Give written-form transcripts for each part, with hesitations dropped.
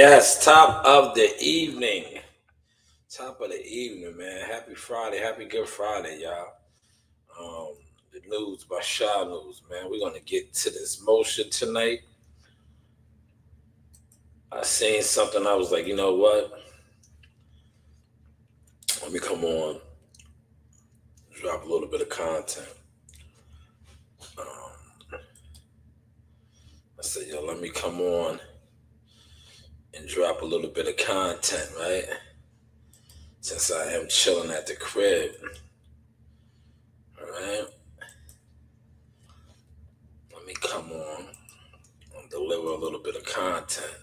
Yes, top of the evening. Top of the evening, man. Happy Friday. Happy Good Friday, y'all. Um, the news by Shanewz, man. We're gonna get to this motion tonight. I seen something. I was like, you know what? Let me come on, drop a little bit of content. I said, yo, let me come on and drop a little bit of content, right? Since I am chilling at the crib. All right. Let me come on and deliver a little bit of content.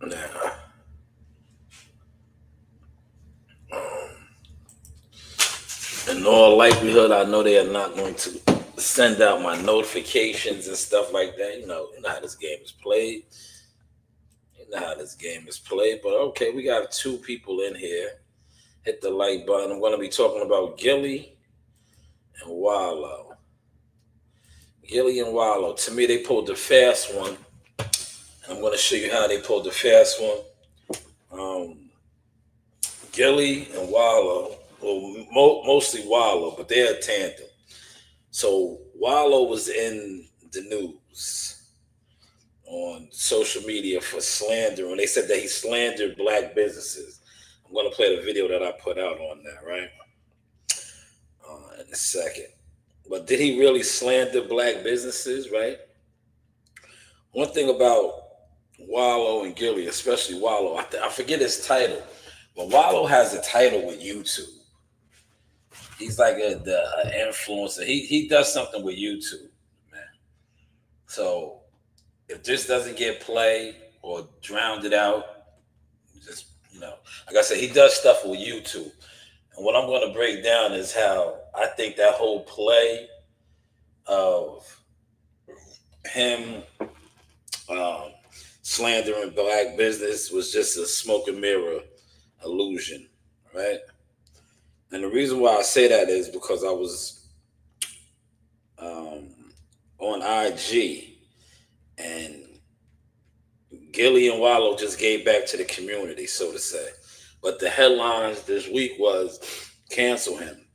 Now, in all likelihood, I know they are not going to send out my notifications and stuff like that. You know how this game is played. But okay, we got two people in here. Hit the like button. I'm going to be talking about Gillie and Wallo. Gillie and Wallo. To me, they pulled the fast one. I'm going to show you how they pulled the fast one. Gillie and Wallo, well, mostly Wallo, but they're a tandem. So Wallo was in the news on social media for slander, and they said that he slandered black businesses. I'm going to play the video that I put out on that, right? In a second. But did he really slander black businesses, right? One thing about Wallo and Gillie, especially Wallo, I forget his title, but Wallo has a title with YouTube. He's like an influencer. He does something with YouTube, man. So if this doesn't get played or drowned it out, just, like I said, he does stuff with YouTube. And what I'm going to break down is how I think that whole play of him slandering black business was just a smoke and mirror illusion, right? And the reason why I say that is because I was on IG, and Gillie and Wallo just gave back to the community, so to say. But the headlines this week was cancel him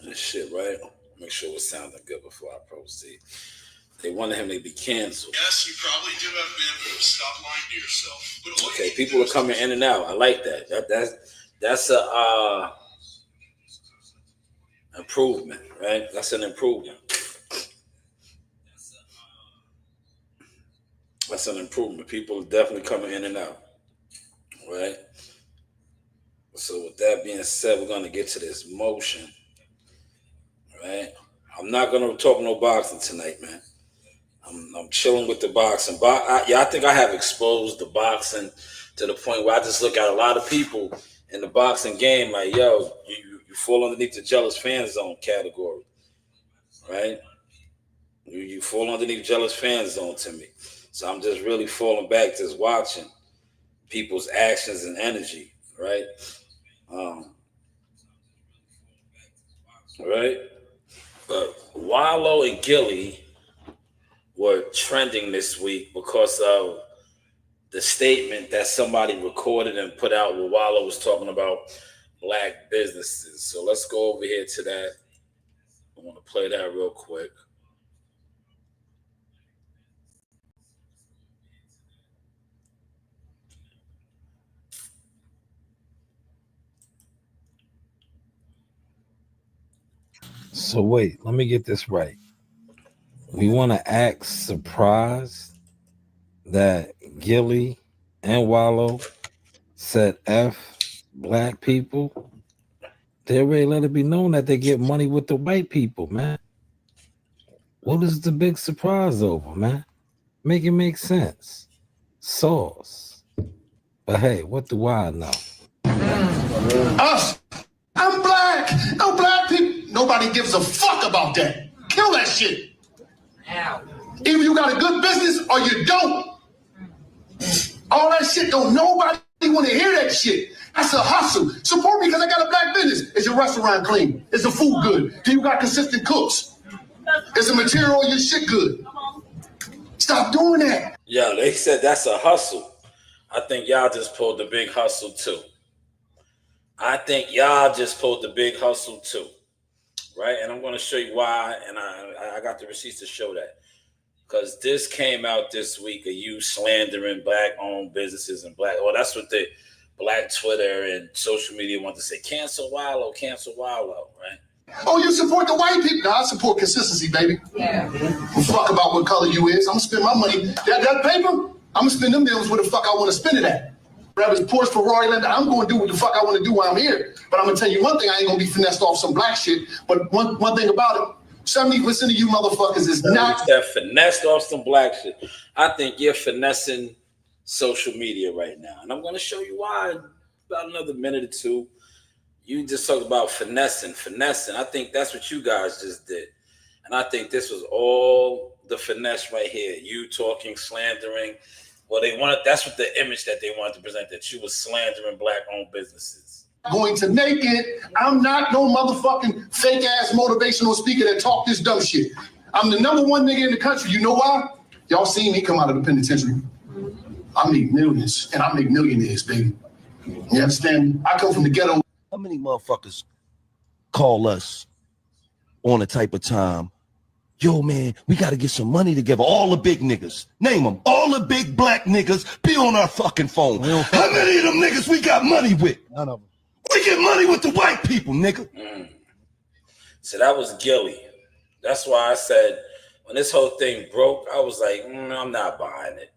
and shit, right? Make sure it's sounding good before I proceed. They wanted him to be canceled. Yes, you probably do have been, but stop lying to yourself. But okay, people are coming in and out. I like that. That's a improvement, right? That's an improvement. That's an improvement. People are definitely coming in and out, right? So with that being said, we're going to get to this motion, right? I'm not going to talk no boxing tonight, man. I'm chilling with the boxing. I think I have exposed the boxing to the point where I just look at a lot of people in the boxing game like, yo, you fall underneath the jealous fan zone category, right? You fall underneath jealous fan zone to me. So I'm just really falling back, just watching people's actions and energy, right? Right? But Wallo and Gillie were trending this week because of the statement that somebody recorded and put out where Wallo was talking about black businesses. So let's go over here to that. I want to play that real quick. So wait, let me get this right. We want to act surprised that Gillie and Wallo said F black people. They already let it be known that they get money with the white people, man. What is the big surprise over, man? Make it make sense. Sauce. But hey, what do I know? Us. I'm black. No black people. Nobody gives a fuck about that. Kill that shit. Ow. Either you got a good business or you don't. All that shit don't nobody want to hear that shit. That's a hustle. Support me because I got a black business. Is your restaurant clean? Is the food good? Do you got consistent cooks? Is the material on your shit good? Stop doing that. Yeah, they said that's a hustle. I think y'all just pulled the big hustle too. I think y'all just pulled the big hustle too. Right? And I'm going to show you why. And I got the receipts to show that. Because this came out this week of you slandering black-owned businesses and black. Well, that's what the black Twitter and social media want to say. Cancel Wallo, right? Oh, you support the white people? No, I support consistency, baby. Yeah. Fuck about what color you is. I'm gonna spend my money. That paper, I'm gonna spend them bills where the fuck I want to spend it at. Whether it's Porsche, Ferrari, Linda, I'm gonna do what the fuck I want to do while I'm here. But I'm gonna tell you one thing: I ain't gonna be finessed off some black shit. But one thing about it. 70% of you motherfuckers is not that finessed off some black shit. I think you're finessing social media right now. And I'm going to show you why in about another minute or two. You just talked about finessing. I think that's what you guys just did. And I think this was all the finesse right here. You talking, slandering. Well, that's what the image that they wanted to present, that you was slandering black-owned businesses. going to make it. I'm not no motherfucking fake ass motivational speaker that talk this dumb shit. I'm the number one nigga in the country. You know why? Y'all seen me come out of the penitentiary. I make millions and I make millionaires, baby. You understand? I come from the ghetto. How many motherfuckers call us on a type of time? Yo, man, we got to get some money together. All the big niggas, name them. All the big black niggas be on our fucking phone. How many of them niggas we got money with? None of them. We get money with the white people, nigga. So that was Gillie. That's why I said when this whole thing broke, I was like, I'm not buying it.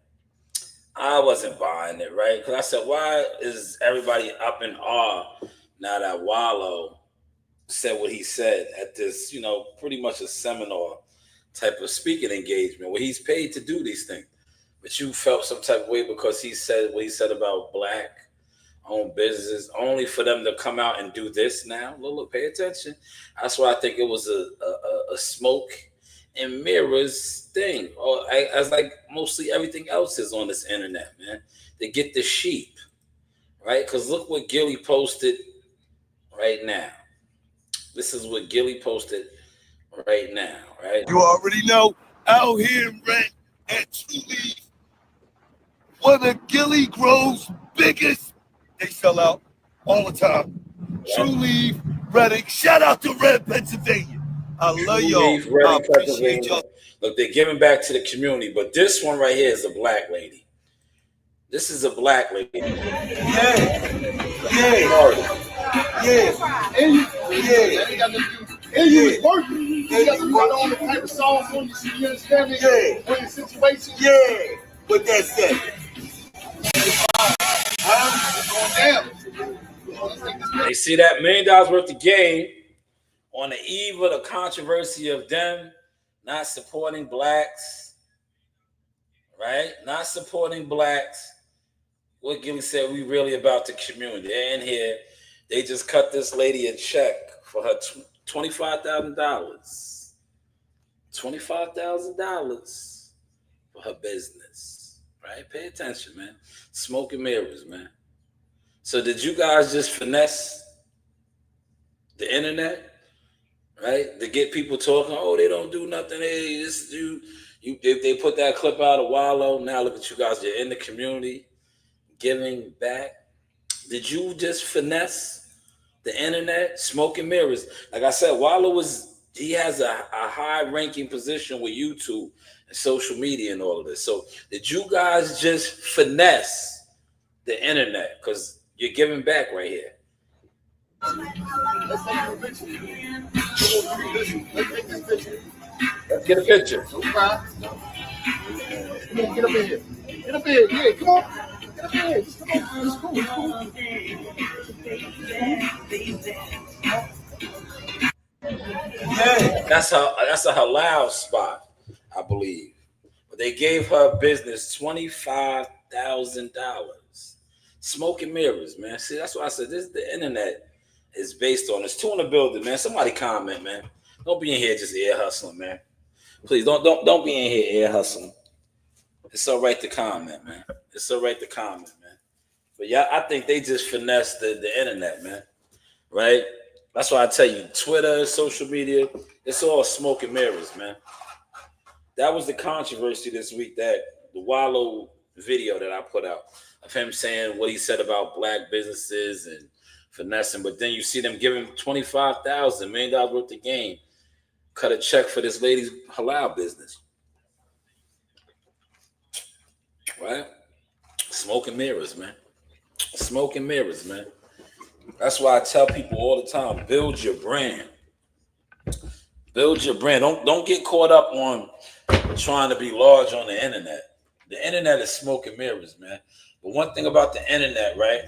I wasn't buying it, right? Because I said, why is everybody up in awe now that Wallo said what he said at this, pretty much a seminar type of speaking engagement where he's paid to do these things. But you felt some type of way because he said what he said about black-owned businesses, only for them to come out and do this now. Look, pay attention. That's why I think it was a smoke and mirrors thing, or as like mostly everything else is on this internet, man. They get the sheep, right? Because look what Gillie posted right now. This is what Gillie posted right now, right? You already know, out here in Rent at True Leaf, one of Gillie Grove's biggest, they sell out all the time. Yeah. True Leaf, Reading, shout out to Red, Pennsylvania. I love y'all. I appreciate y'all. Look, they're giving back to the community, but this one right here is a black lady. This is a black lady. Yeah. And you was working. You got to put on the type of songs on you, you understand me? Yeah. When the situation. Yeah. What that said. They see that $1 million worth of game on the eve of the controversy of them not supporting blacks, right? Not supporting blacks. What Gillie said, we really about the community. They're in here. They just cut this lady a check for her $25,000. $25,000 for her business, right? Pay attention, man. Smoke and mirrors, man. So did you guys just finesse the internet? Right, to get people talking, oh, they don't do nothing. Hey, this dude, if they put that clip out of Wallo, now look at you guys. You're in the community, giving back. Did you just finesse the internet? Smoke and mirrors. Like I said, Wallo he has a high-ranking position with YouTube and social media and all of this. So did you guys just finesse the internet? Because you're giving back right here. Let's take a picture. Let's get a picture. No problem. Come on, get up in here. Get up in here. Yeah, come on. Get up in here. Just come on. It's cool. Yeah. That's a halal spot, I believe. But they gave her business $25,000. Smoke and mirrors, man. See, that's why I said this. The internet is based on. There's two in the building, man. Somebody comment, man. Don't be in here just ear hustling, man. Please don't be in here ear hustling. It's all right to comment, man. It's all right to comment, man. But yeah, I think they just finessed the internet, man. Right? That's why I tell you, Twitter, social media, it's all smoke and mirrors, man. That was the controversy this week, that the Wallo video that I put out of him saying what he said about black businesses and finessing. But then you see them giving $25,000 million worth of game, cut a check for this lady's halal business. Right? Smoke and mirrors, man. Smoke and mirrors, man. That's why I tell people all the time, build your brand. Build your brand. Don't get caught up on trying to be large on the internet. The internet is smoke and mirrors, man. But one thing about the internet, right?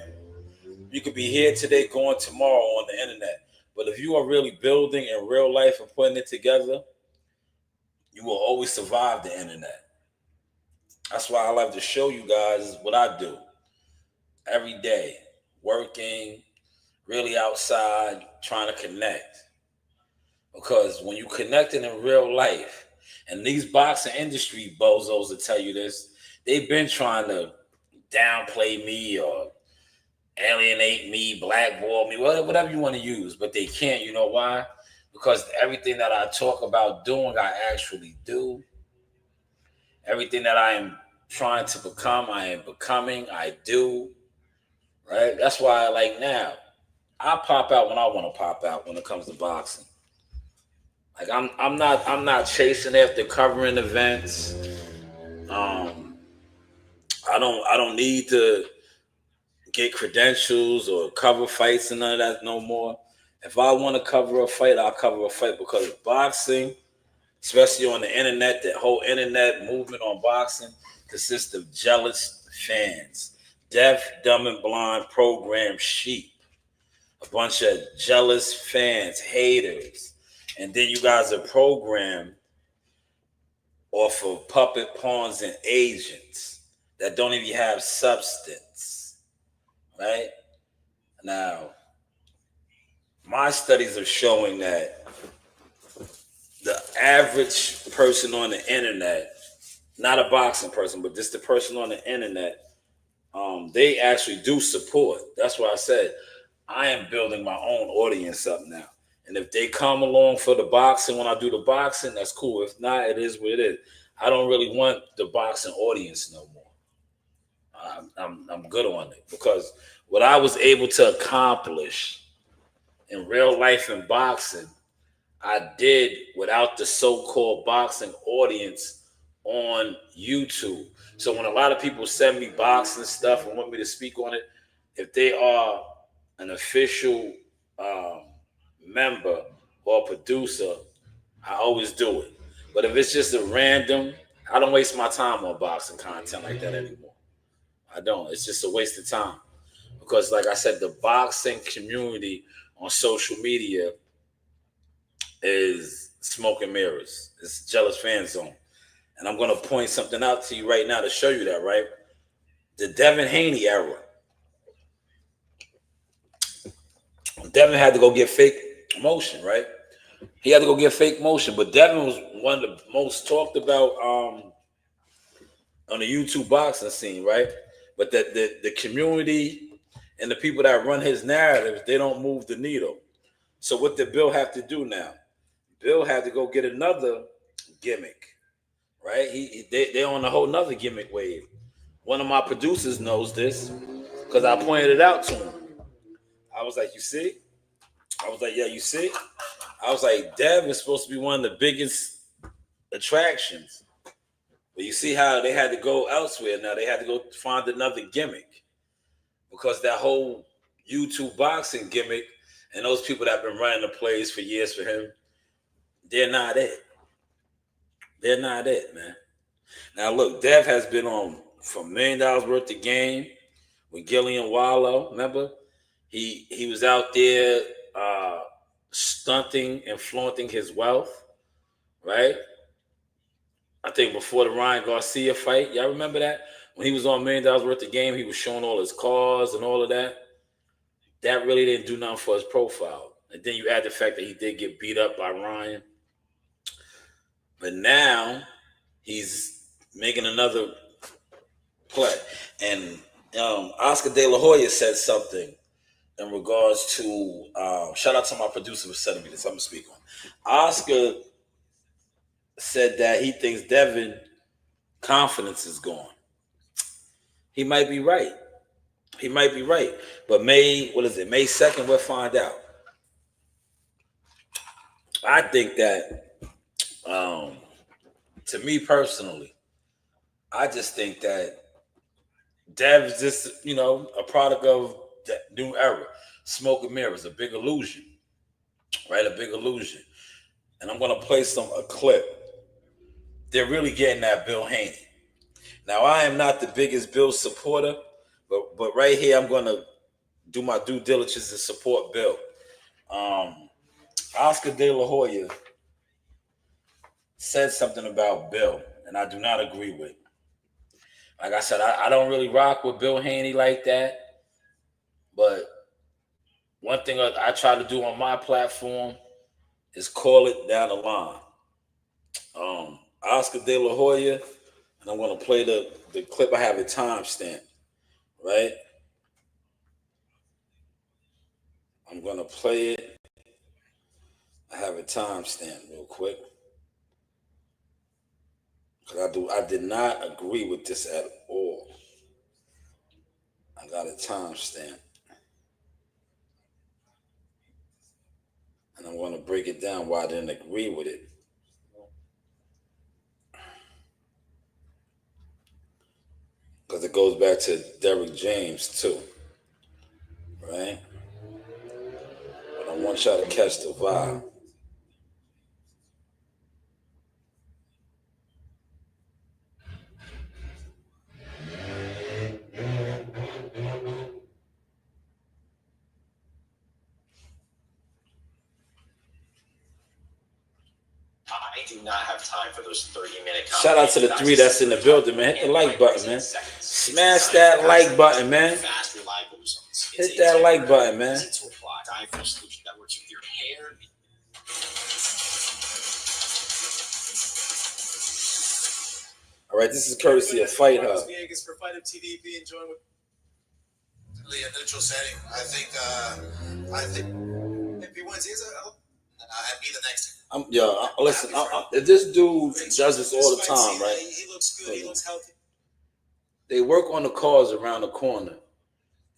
You could be here today, going tomorrow on the internet. But if you are really building in real life and putting it together, you will always survive the internet. That's why I like to show you guys what I do every day. Working, really outside, trying to connect. Because when you connecting in real life, and these boxing industry bozos will tell you this, they've been trying to downplay me or alienate me, blackball me, whatever you want to use, but they can't. You know why? Because everything that I talk about doing, I actually do. Everything that I am trying to become, I am becoming, I do. Right? That's why, like, now, I pop out when I want to pop out when it comes to boxing. Like, I'm not chasing after covering events. I don't need to get credentials or cover fights and none of that no more. If I want to cover a fight, I'll cover a fight, because boxing, especially on the internet, the whole internet movement on boxing consists of jealous fans, deaf, dumb, and blind programmed sheep, a bunch of jealous fans, haters. And then you guys are programmed off of puppet pawns and agents that don't even have substance, right? Now, my studies are showing that the average person on the internet, not a boxing person, but just the person on the internet, they actually do support. That's why I said I am building my own audience up now. And if they come along for the boxing when I do the boxing, that's cool. If not, it is what it is. I don't really want the boxing audience no more. I'm good on it, because what I was able to accomplish in real life in boxing, I did without the so-called boxing audience on YouTube. So when a lot of people send me boxing stuff and want me to speak on it, if they are an official member or producer, I always do it. But if it's just a random, I don't waste my time on boxing content like that anymore. I don't. It's just a waste of time, because, like I said, the boxing community on social media is smoke and mirrors. It's jealous fan zone. And I'm going to point something out to you right now to show you that, right? The Devin Haney era. Devin had to go get fake motion, right? He had to go get fake motion. But Devin was one of the most talked about on the YouTube boxing scene, right? But the community and the people that run his narratives, they don't move the needle. So what did Bill have to do now? Bill had to go get another gimmick, right? They on a whole nother gimmick wave. One of my producers knows this, because I pointed it out to him. I was like, you see? I was like, yeah, you see? I was like, Dev is supposed to be one of the biggest attractions. But you see how they had to go elsewhere now. They had to go find another gimmick, because that whole YouTube boxing gimmick and those people that have been running the plays for years for him, they're not it. They're not it, man. Now, look, Dev has been on for $1 million worth of game with Gillie and Wallo. Remember? He was out there stunting and flaunting his wealth, right? I think before the Ryan Garcia fight. Y'all remember that? When he was on $1 million worth of game, he was showing all his cars and all of that. That really didn't do nothing for his profile. And then you add the fact that he did get beat up by Ryan. But now he's making another play. And Oscar De La Hoya said something in regards to, shout out to my producer for sending me this. I'm going to speak on. Oscar said that he thinks Devin confidence is gone. He might be right. He might be right. But May 2nd, we'll find out. I think that, to me personally, I just think that Dev's just, a product of that new era. Smoke and mirrors, a big illusion. Right? A big illusion. And I'm going to play a clip. They're really getting at Bill Haney. Now, I am not the biggest Bill supporter, but right here, I'm going to do my due diligence and support Bill. Oscar De La Hoya said something about Bill, and I do not agree with. Like I said, I don't really rock with Bill Haney like that, but one thing I try to do on my platform is call it down the line. Oscar De La Hoya, and I'm going to play the clip. I have a timestamp, right? I'm going to play it. I have a timestamp real quick. Because I did not agree with this at all. I got a timestamp. And I'm going to break it down why I didn't agree with it. Because it goes back to Derrick James, too. Right? But I want y'all to catch the vibe. I do not have time for those 30-minute. Shout out to the 3 that's in the building, man. Hit the like button, man. Smash that like button, man. Hit that like button, man. All right, this is courtesy of Fight Hub. For Fight Hub TV, be enjoying with a neutral setting. I think if he wins, I'd be the next. Listen. This dude does this all the time, right? He looks good. He looks healthy. They work on the cars around the corner,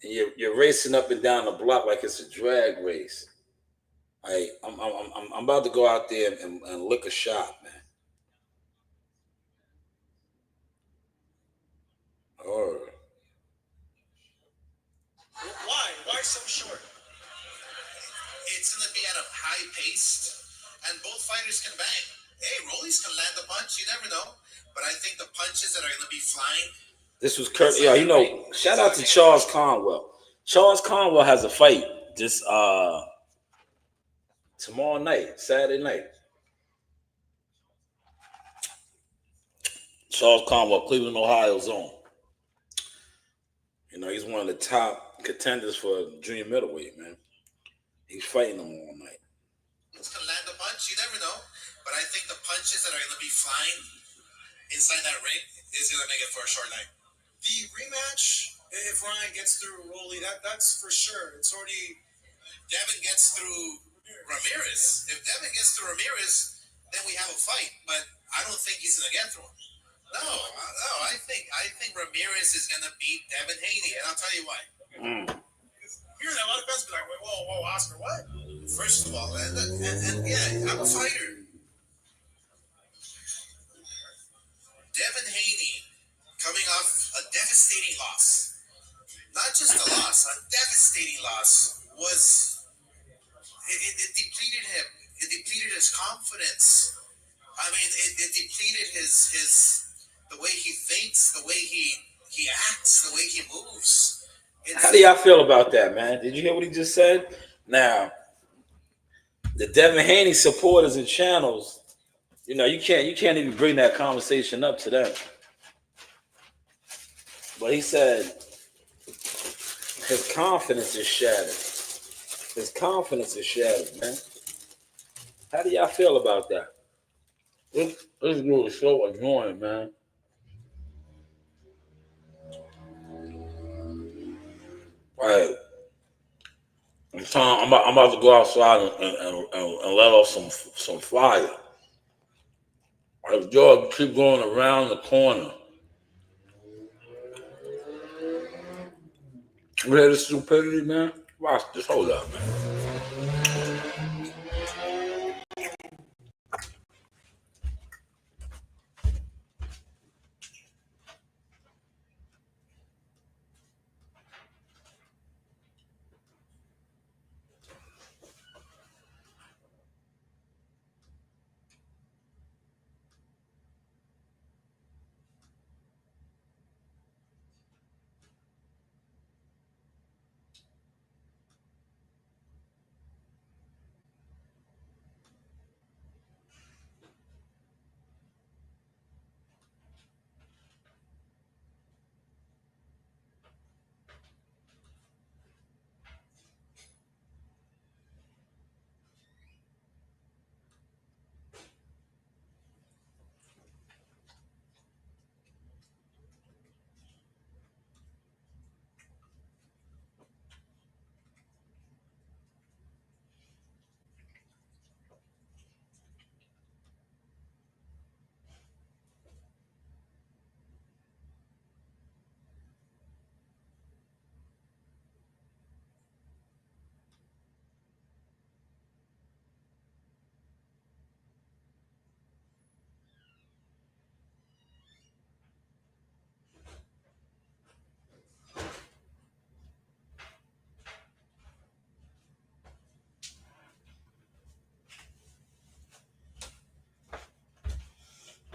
and you're racing up and down the block like it's a drag race. I'm about to go out there and lick a shot, man. Or Why so short? It's gonna be at a high pace, and both fighters can bang. Hey, Rollies can land a punch. You never know. But I think the punches that are gonna be flying. This was Kurt. Shout out to Charles Conwell. Charles Conwell has a fight this tomorrow night, Saturday night. Charles Conwell, Cleveland, Ohio zone. He's one of the top contenders for junior middleweight, man. He's fighting them all night. It's gonna land a punch. You never know. But I think the punches that are gonna be flying inside that ring is gonna make it for a short night. The rematch, if Ryan gets through Rolly, that's for sure. It's already Devin gets through Ramirez. If Devin gets through Ramirez, then we have a fight. But I don't think he's gonna get through him. No. I think Ramirez is gonna beat Devin Haney, and I'll tell you why. Here's a lot of fans be like, whoa, Oscar, what? First of all, and yeah, I'm a fighter. Devin Haney coming off a devastating loss. Not just a loss, a devastating loss it depleted him. It depleted his confidence. I mean, it depleted his the way he thinks, the way he acts, the way he moves. How do y'all feel about that, man? Did you hear what he just said? Now, the Devin Haney supporters and channels, you can't even bring that conversation up to them. But he said his confidence is shattered. His confidence is shattered, man. How do y'all feel about that? This dude is so annoying, man. All right. I'm about to go outside and let off some fire. If dog keep going around the corner. You hear the stupidity, man? Watch this. Hold up, man.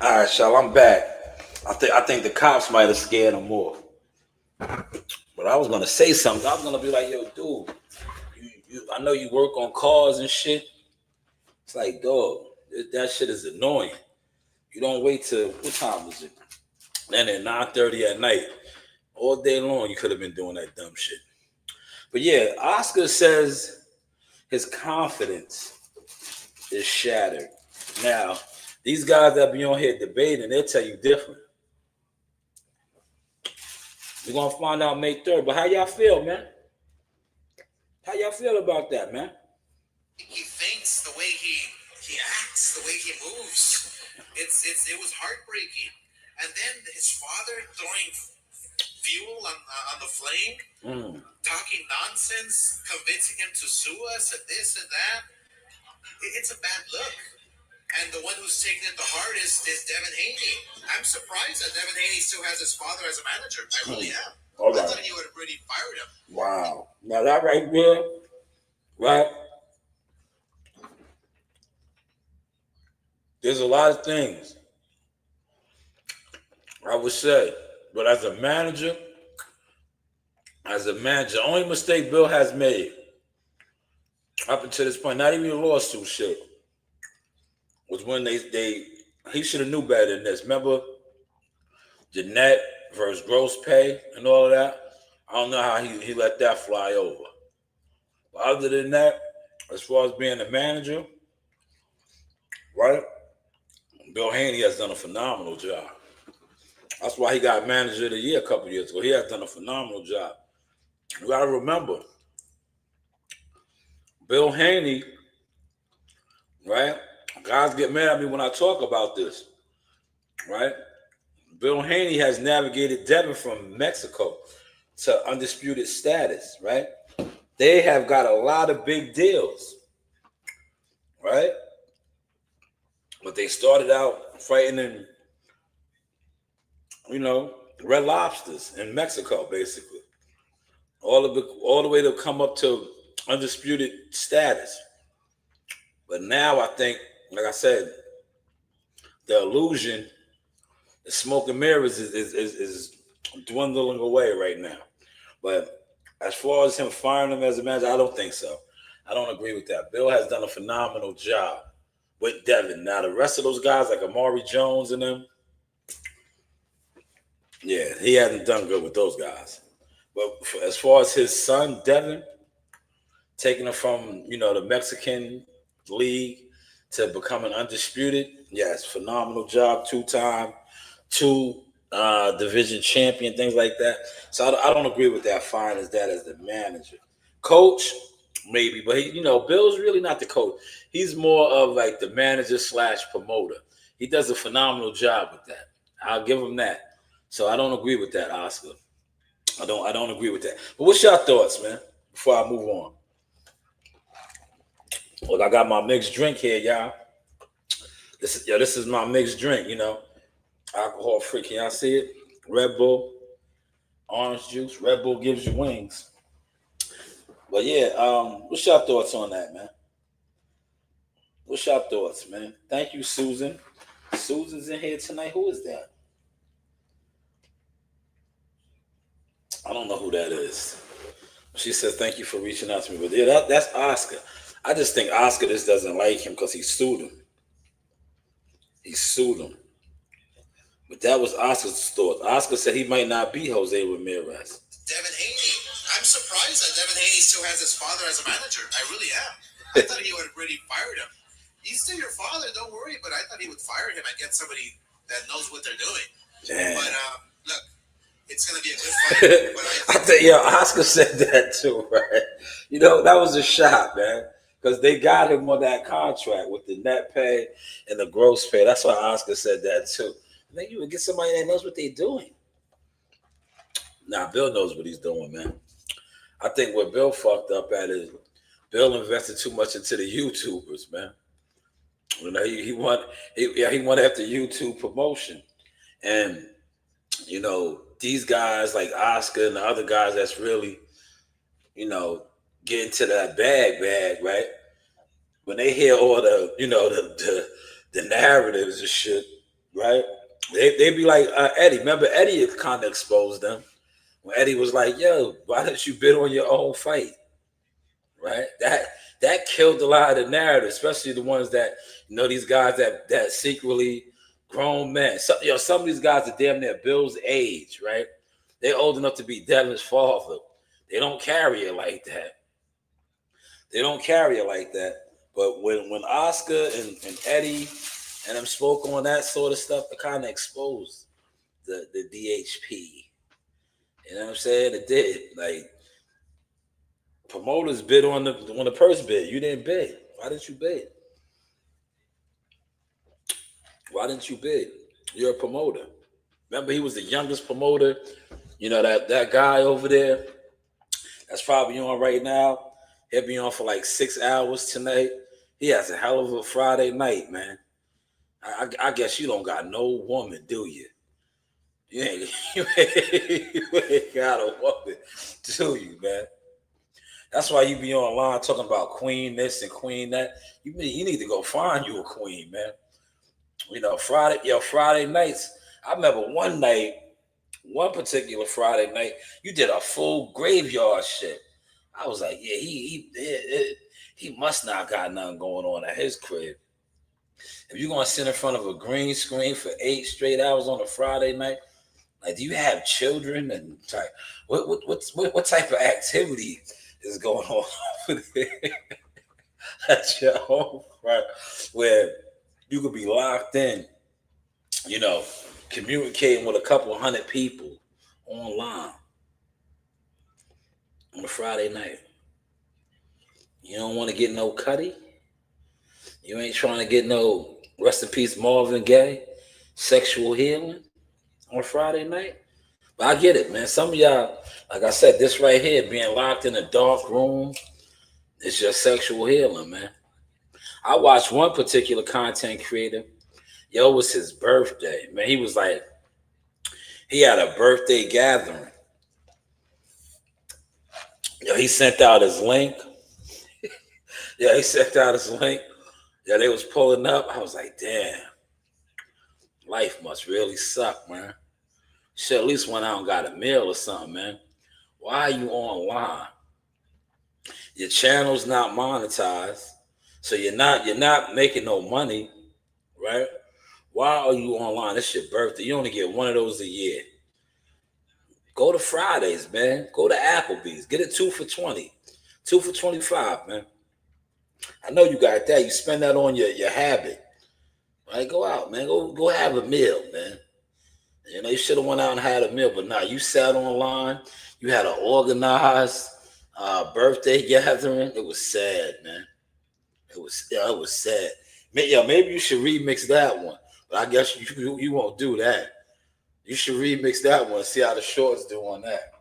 All right, Shal, I'm back. I think the cops might have scared him more. But I was gonna say something. I was gonna be like, yo, dude, I know you work on cars and shit. It's like, dog, that shit is annoying. You don't wait till what time was it? And at 9:30 at night, all day long, you could have been doing that dumb shit. But yeah, Oscar says his confidence is shattered. Now, these guys that be on here debating, they'll tell you different. We're gonna find out May 3rd. But how y'all feel, man? How y'all feel about that, man? He thinks, the way he acts, the way he moves. It was heartbreaking. And then his father throwing fuel on the flame, talking nonsense, convincing him to sue us and this and that. It's a bad look. And the one who's taking it the hardest is Devin Haney. I'm surprised that Devin Haney still has his father as a manager. I really am. All right. I thought he would have really fired him. Wow. Now that right there, right? There's a lot of things I would say, but as a manager, the only mistake Bill has made up until this point, not even the lawsuit shit, was when he should have knew better than this. Remember the net versus gross pay and all of that? I don't know how he let that fly over. But other than that, as far as being a manager, right? Bill Haney has done a phenomenal job. That's why he got manager of the year a couple years ago. He has done a phenomenal job. You gotta remember, Bill Haney, right? Guys get mad at me when I talk about this, right? Bill Haney has navigated Devin from Mexico to undisputed status, right? They have got a lot of big deals, right? But they started out fighting in, Red Lobsters in Mexico, basically. All the way to come up to undisputed status. But now I think, like I said, the illusion, the smoke and mirrors is dwindling away right now. But as far as him firing him as a manager, I don't think so. I don't agree with that. Bill has done a phenomenal job with Devin. Now, the rest of those guys, like Amari Jones and them, yeah, he hasn't done good with those guys. But as far as his son, Devin, taking him from, the Mexican league to becoming undisputed, yes, phenomenal job, two-time, division champion, things like that. So I don't agree with that fine as the manager. Coach, maybe, but Bill's really not the coach. He's more of like the manager / promoter. He does a phenomenal job with that. I'll give him that. So I don't agree with that, Oscar. I don't agree with that. But what's your thoughts, man? Before I move on. Look, I got my mixed drink here, y'all. This is my mixed drink, alcohol free. Can y'all see it? Red Bull, orange juice. Red Bull gives you wings. But yeah, what's your thoughts on that, man? What's your thoughts, man? Thank you, Susan. Susan's in here tonight. Who is that? I don't know who that is. She says thank you for reaching out to me. But yeah, that's Oscar. I just think Oscar just doesn't like him because he sued him. He sued him. But that was Oscar's thought. Oscar said he might not be Jose Ramirez. Devin Haney. I'm surprised that Devin Haney still has his father as a manager. I really am. I thought he would have already fired him. He's still your father, don't worry. But I thought he would fire him and get somebody that knows what they're doing. Damn. But look, it's going to be a good fight. But I think, Oscar said that too, right? That was a shot, man. Because they got him on that contract with the net pay and the gross pay. That's why Oscar said that too. I think you would get somebody that knows what they're doing. Nah, Bill knows what he's doing, man. I think what Bill fucked up at is Bill invested too much into the YouTubers, man. He went after YouTube promotion. And, these guys like Oscar and the other guys that's really, get into that bag, right? When they hear all the, the narratives and shit, right? They be like, Eddie. Remember, Eddie kind of exposed them. When Eddie was like, yo, why didn't you bid on your own fight? Right? That killed a lot of the narrative, especially the ones that, these guys that secretly grown men. Some of these guys are damn near Bill's age, right? They're old enough to be Devin's father. They don't carry it like that. But when Oscar and Eddie and them spoke on that sort of stuff, it kind of exposed the DHP. You know what I'm saying? It did. Like, promoters bid on the purse bid. You didn't bid. Why didn't you bid? You're a promoter. Remember, he was the youngest promoter. That guy over there that's probably on right now. He'll be on for like 6 hours tonight. He has a hell of a Friday night, man. I guess you don't got no woman, do you? You ain't got a woman, do you, man? That's why you be online talking about queen this and queen that. You need to go find you a queen, man. Friday nights. I remember one particular Friday night, you did a full graveyard shit. I was like, yeah, he must not got nothing going on at his crib. If you're gonna sit in front of a green screen for 8 straight hours on a Friday night, like, do you have children? And what type of activity is going on over there at your home, right? Where you could be locked in, communicating with a couple hundred people online on a Friday night. You don't want to get no Cuddy. You ain't trying to get no rest in peace Marvin Gaye sexual healing on a Friday night. But I get it, man. Some of y'all, like I said, this right here, being locked in a dark room, it's just sexual healing, man. I watched one particular content creator. It was his birthday, man. He was like, he had a birthday gathering. He sent out his link. He sent out his link. They was pulling up. I was like, damn, life must really suck, man. Shit, at least went out and got a meal or something, man. Why are you online? Your channel's not monetized, so you're not making no money, right? Why are you online? It's your birthday. You only get one of those a year. Go to Fridays, man. Go to Applebee's. Get it 2 for $20. 2 for $25, man. I know you got that. You spend that on your habit. Right? Go out, man. Go have a meal, man. You should have went out and had a meal, but nah, you sat online. You had an organized birthday gathering. It was sad, man. It was sad. Maybe you should remix that one. But I guess you won't do that. You should remix that one. See how the shorts do on that.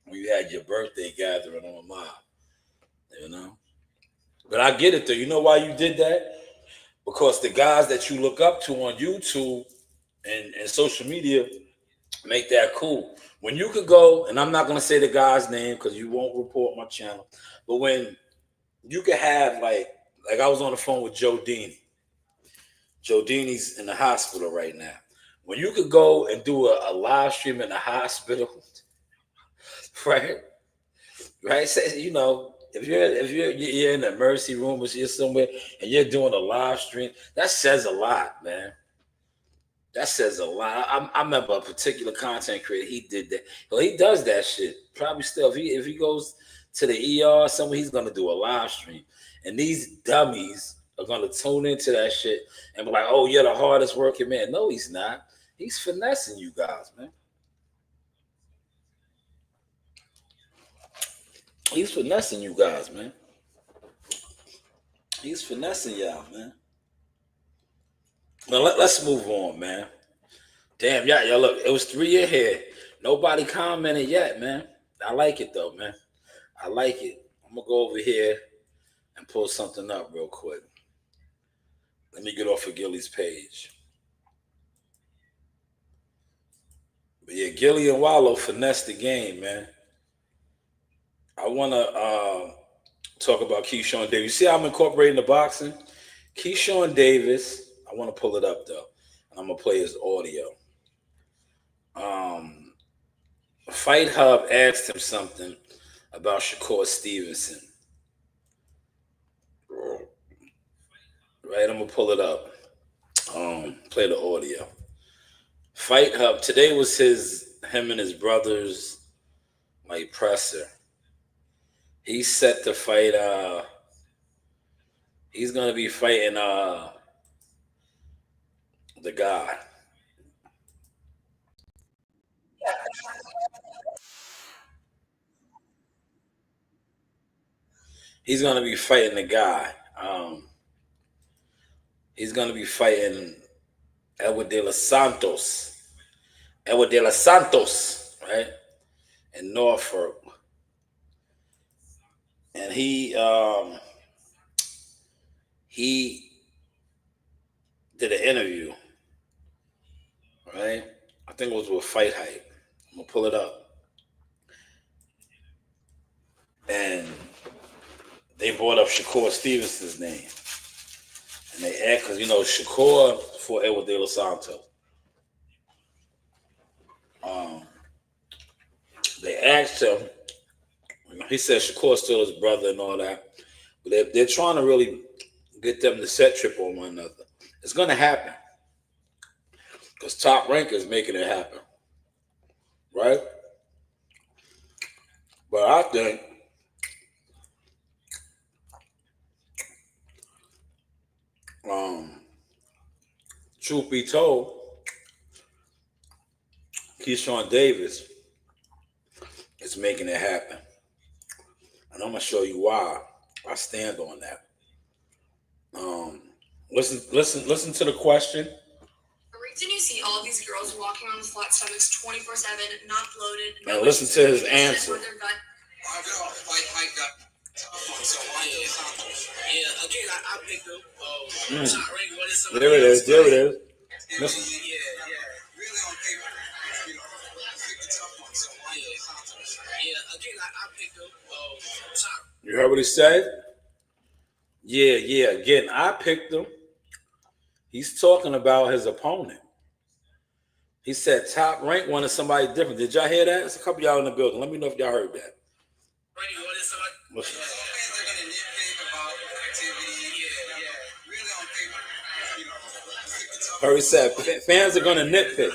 When you had your birthday gathering on mine, you know. But I get it though. You know why you did that? Because the guys that you look up to on YouTube and social media make that cool. When you could go, and I'm not gonna say the guy's name because you won't report my channel, but when you could have like I was on the phone with Joe Dini. Joe Dini's in the hospital right now. When you could go and do a live stream in the hospital, right? Right? Say, you know, if you're in the emergency room or you're somewhere and you're doing a live stream, that says a lot, man. That says a lot. I remember a particular content creator. He did that. Well, he does that shit. Probably still. If he goes to the ER somewhere, he's gonna do a live stream. And these dummies are gonna tune into that shit and be like, "Oh, you're the hardest working man." No, he's not. He's finessing you guys, man. He's finessing you guys, man. He's finessing y'all, man. Now let's move on, man. Damn, y'all look, it was 3 ahead. Nobody commented yet, man. I like it though, man. I like it. I'm gonna go over here and pull something up real quick. Let me get off of Gillie's page. But yeah, Gillie and Wallo finessed the game, man. I wanna talk about Keyshawn Davis. You see how I'm incorporating the boxing? Keyshawn Davis, I want to pull it up though. And I'm gonna play his audio. Fight Hub asked him something about Shakur Stevenson. Right, I'm gonna pull it up. Play the audio. Fight Hub today was him and his brother's like presser. He's set to fight. He's gonna be fighting the guy. He's gonna be fighting the guy. He's gonna be fighting Edward De Los Santos. Edward De Los Santos, right? In Norfolk. And he did an interview, right? I think it was with Fight Hype. I'm gonna pull it up. And they brought up Shakur Stevenson's name. And they asked, because you know, Shakur for Edward De Los Santos. They asked him, he said Shakur's still his brother and all that. But they're trying to really get them to set trip on one another. It's gonna happen. Because Top Rank is making it happen. Right? But I think truth be told, Keyshawn Davis is making it happen. And I'm gonna show you why I stand on that. Listen to the question. The reason you see all of these girls walking on with flat stomachs 24/7, not bloated. And listen to his answer. Yeah, again, I picked up. There it is. There it is. Listen. Yeah. Really on paper, you know, pick the tough one. So yeah, again, I picked up. You heard what he said? Yeah. Again, I picked him. He's talking about his opponent. He said Top Rank wanted somebody different. Did y'all hear that? There's a couple of y'all in the building. Let me know if y'all heard that. He said fans are gonna nitpick.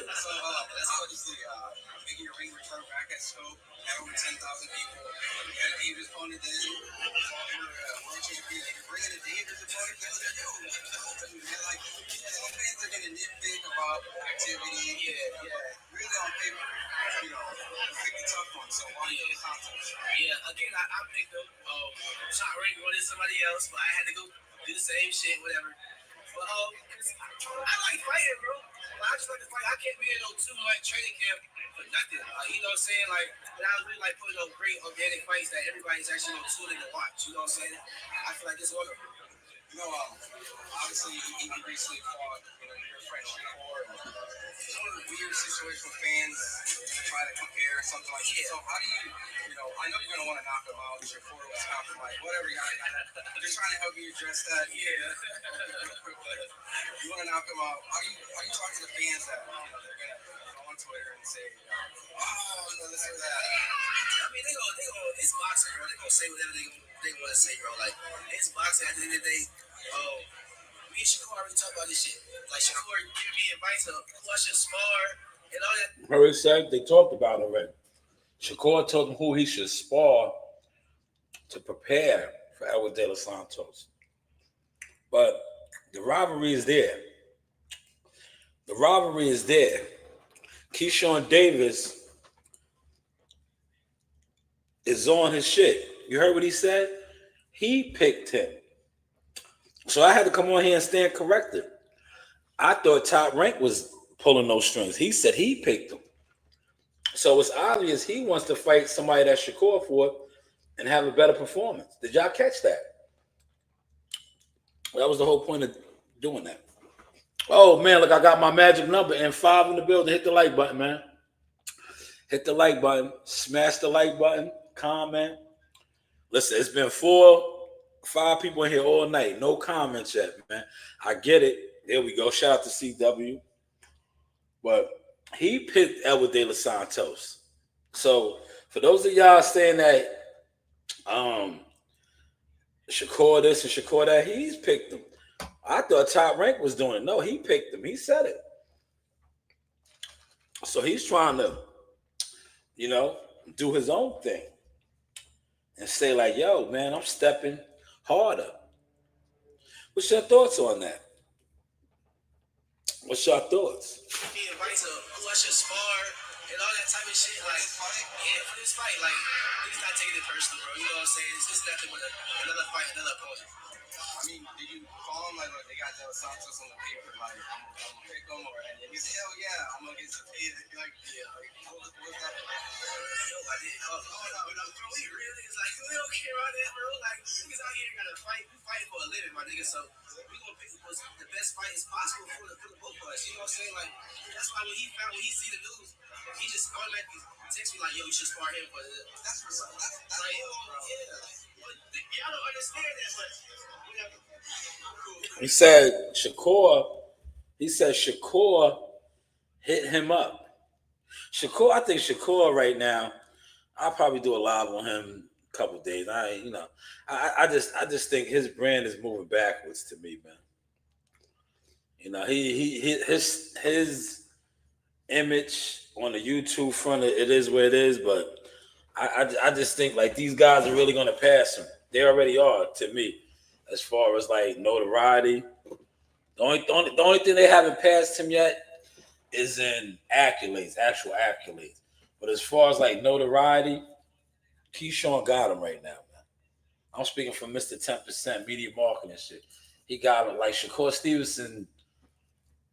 Yeah, again, I picked up. Top Rank wanted somebody else, but I had to go do the same shit, whatever. Well, I like fighting, bro. But I just like to fight. I can't be in no too much training camp for nothing. You know what I'm saying? Like, I was really like putting on great organic fights that everybody's actually gonna tune in to watch. You know what I'm saying? I feel like this one. You know, obviously he recently fought, your friend Shakur. It's one of the weird situations with fans try to compare something like that. So how do you, I know you're gonna want to knock him out. Shakur was compromised, whatever. I'm just trying to help you address that. Yeah. You want to knock him out. How do you talk to the fans that they're gonna go on Twitter and say, this or that? I mean, they go. It's boxing, bro. They gonna say whatever they want to say, bro. Like, it's boxing. At the end of the day, me and Shakur already talked about this shit. Like, Shakur giving me advice of who I should spar and all that. Already said they talked about it already. Shakur told him who he should spar to prepare for Edward De Los Santos. But the rivalry is there. Keyshawn Davis is on his shit. You heard what he said? He picked him. So I had to come on here and stand corrected. I thought Top Rank was pulling those strings. He said he picked him. So it's obvious he wants to fight somebody that Shakur fought and have a better performance. Did y'all catch that? That was the whole point of doing that. Oh, man, look, I got my magic number and 5 in the building. Hit the like button, man. Hit the like button. Smash the like button. Comment. Listen, it's been 5 people in here all night. No comments yet, man. I get it. There we go. Shout out to CW. But he picked Edward De Los Santos. So for those of y'all saying that Shakur this and Shakur that, he's picked him. I thought Top Rank was doing it. No, he picked him. He said it. So he's trying to, do his own thing and say like, yo, man, I'm stepping harder. What's your thoughts on that? What's your thoughts? The advice of who I should spar and all that type of shit. Like, for this fight, like, he's not taking it personal, bro. You know what I'm saying? It's just nothing but another fight, another opponent. I mean, did you call him like they got De Los Santos on the paper, like I'm gonna pick him, and he said, hell yeah, I'm gonna get some paid. Like, yeah, what was that? No, I didn't. Oh no, bro, we really is like we don't care about that, bro. Like, niggas out here gotta fight. We fighting for a living, my nigga. So we gonna pick the best fight as possible for the both of us. You know what I'm saying? Like, that's why when he see the news, he just automatically text me like, yo, you should spar him for the. That's for something. That's like, yeah. Y'all don't understand that, but. He said Shakur hit him up. I think Shakur right now, I'll probably do a live on him a couple days. I just think his brand is moving backwards to me, man. His image on the YouTube front, it is where it is, but I just think like these guys are really gonna pass him. They already are to me. As far as like notoriety, the only thing they haven't passed him yet is in accolades, actual accolades. But as far as like notoriety, Keyshawn got him right now, man. I'm speaking from Mr. 10% media marketing shit. He got him. Like Shakur Stevenson,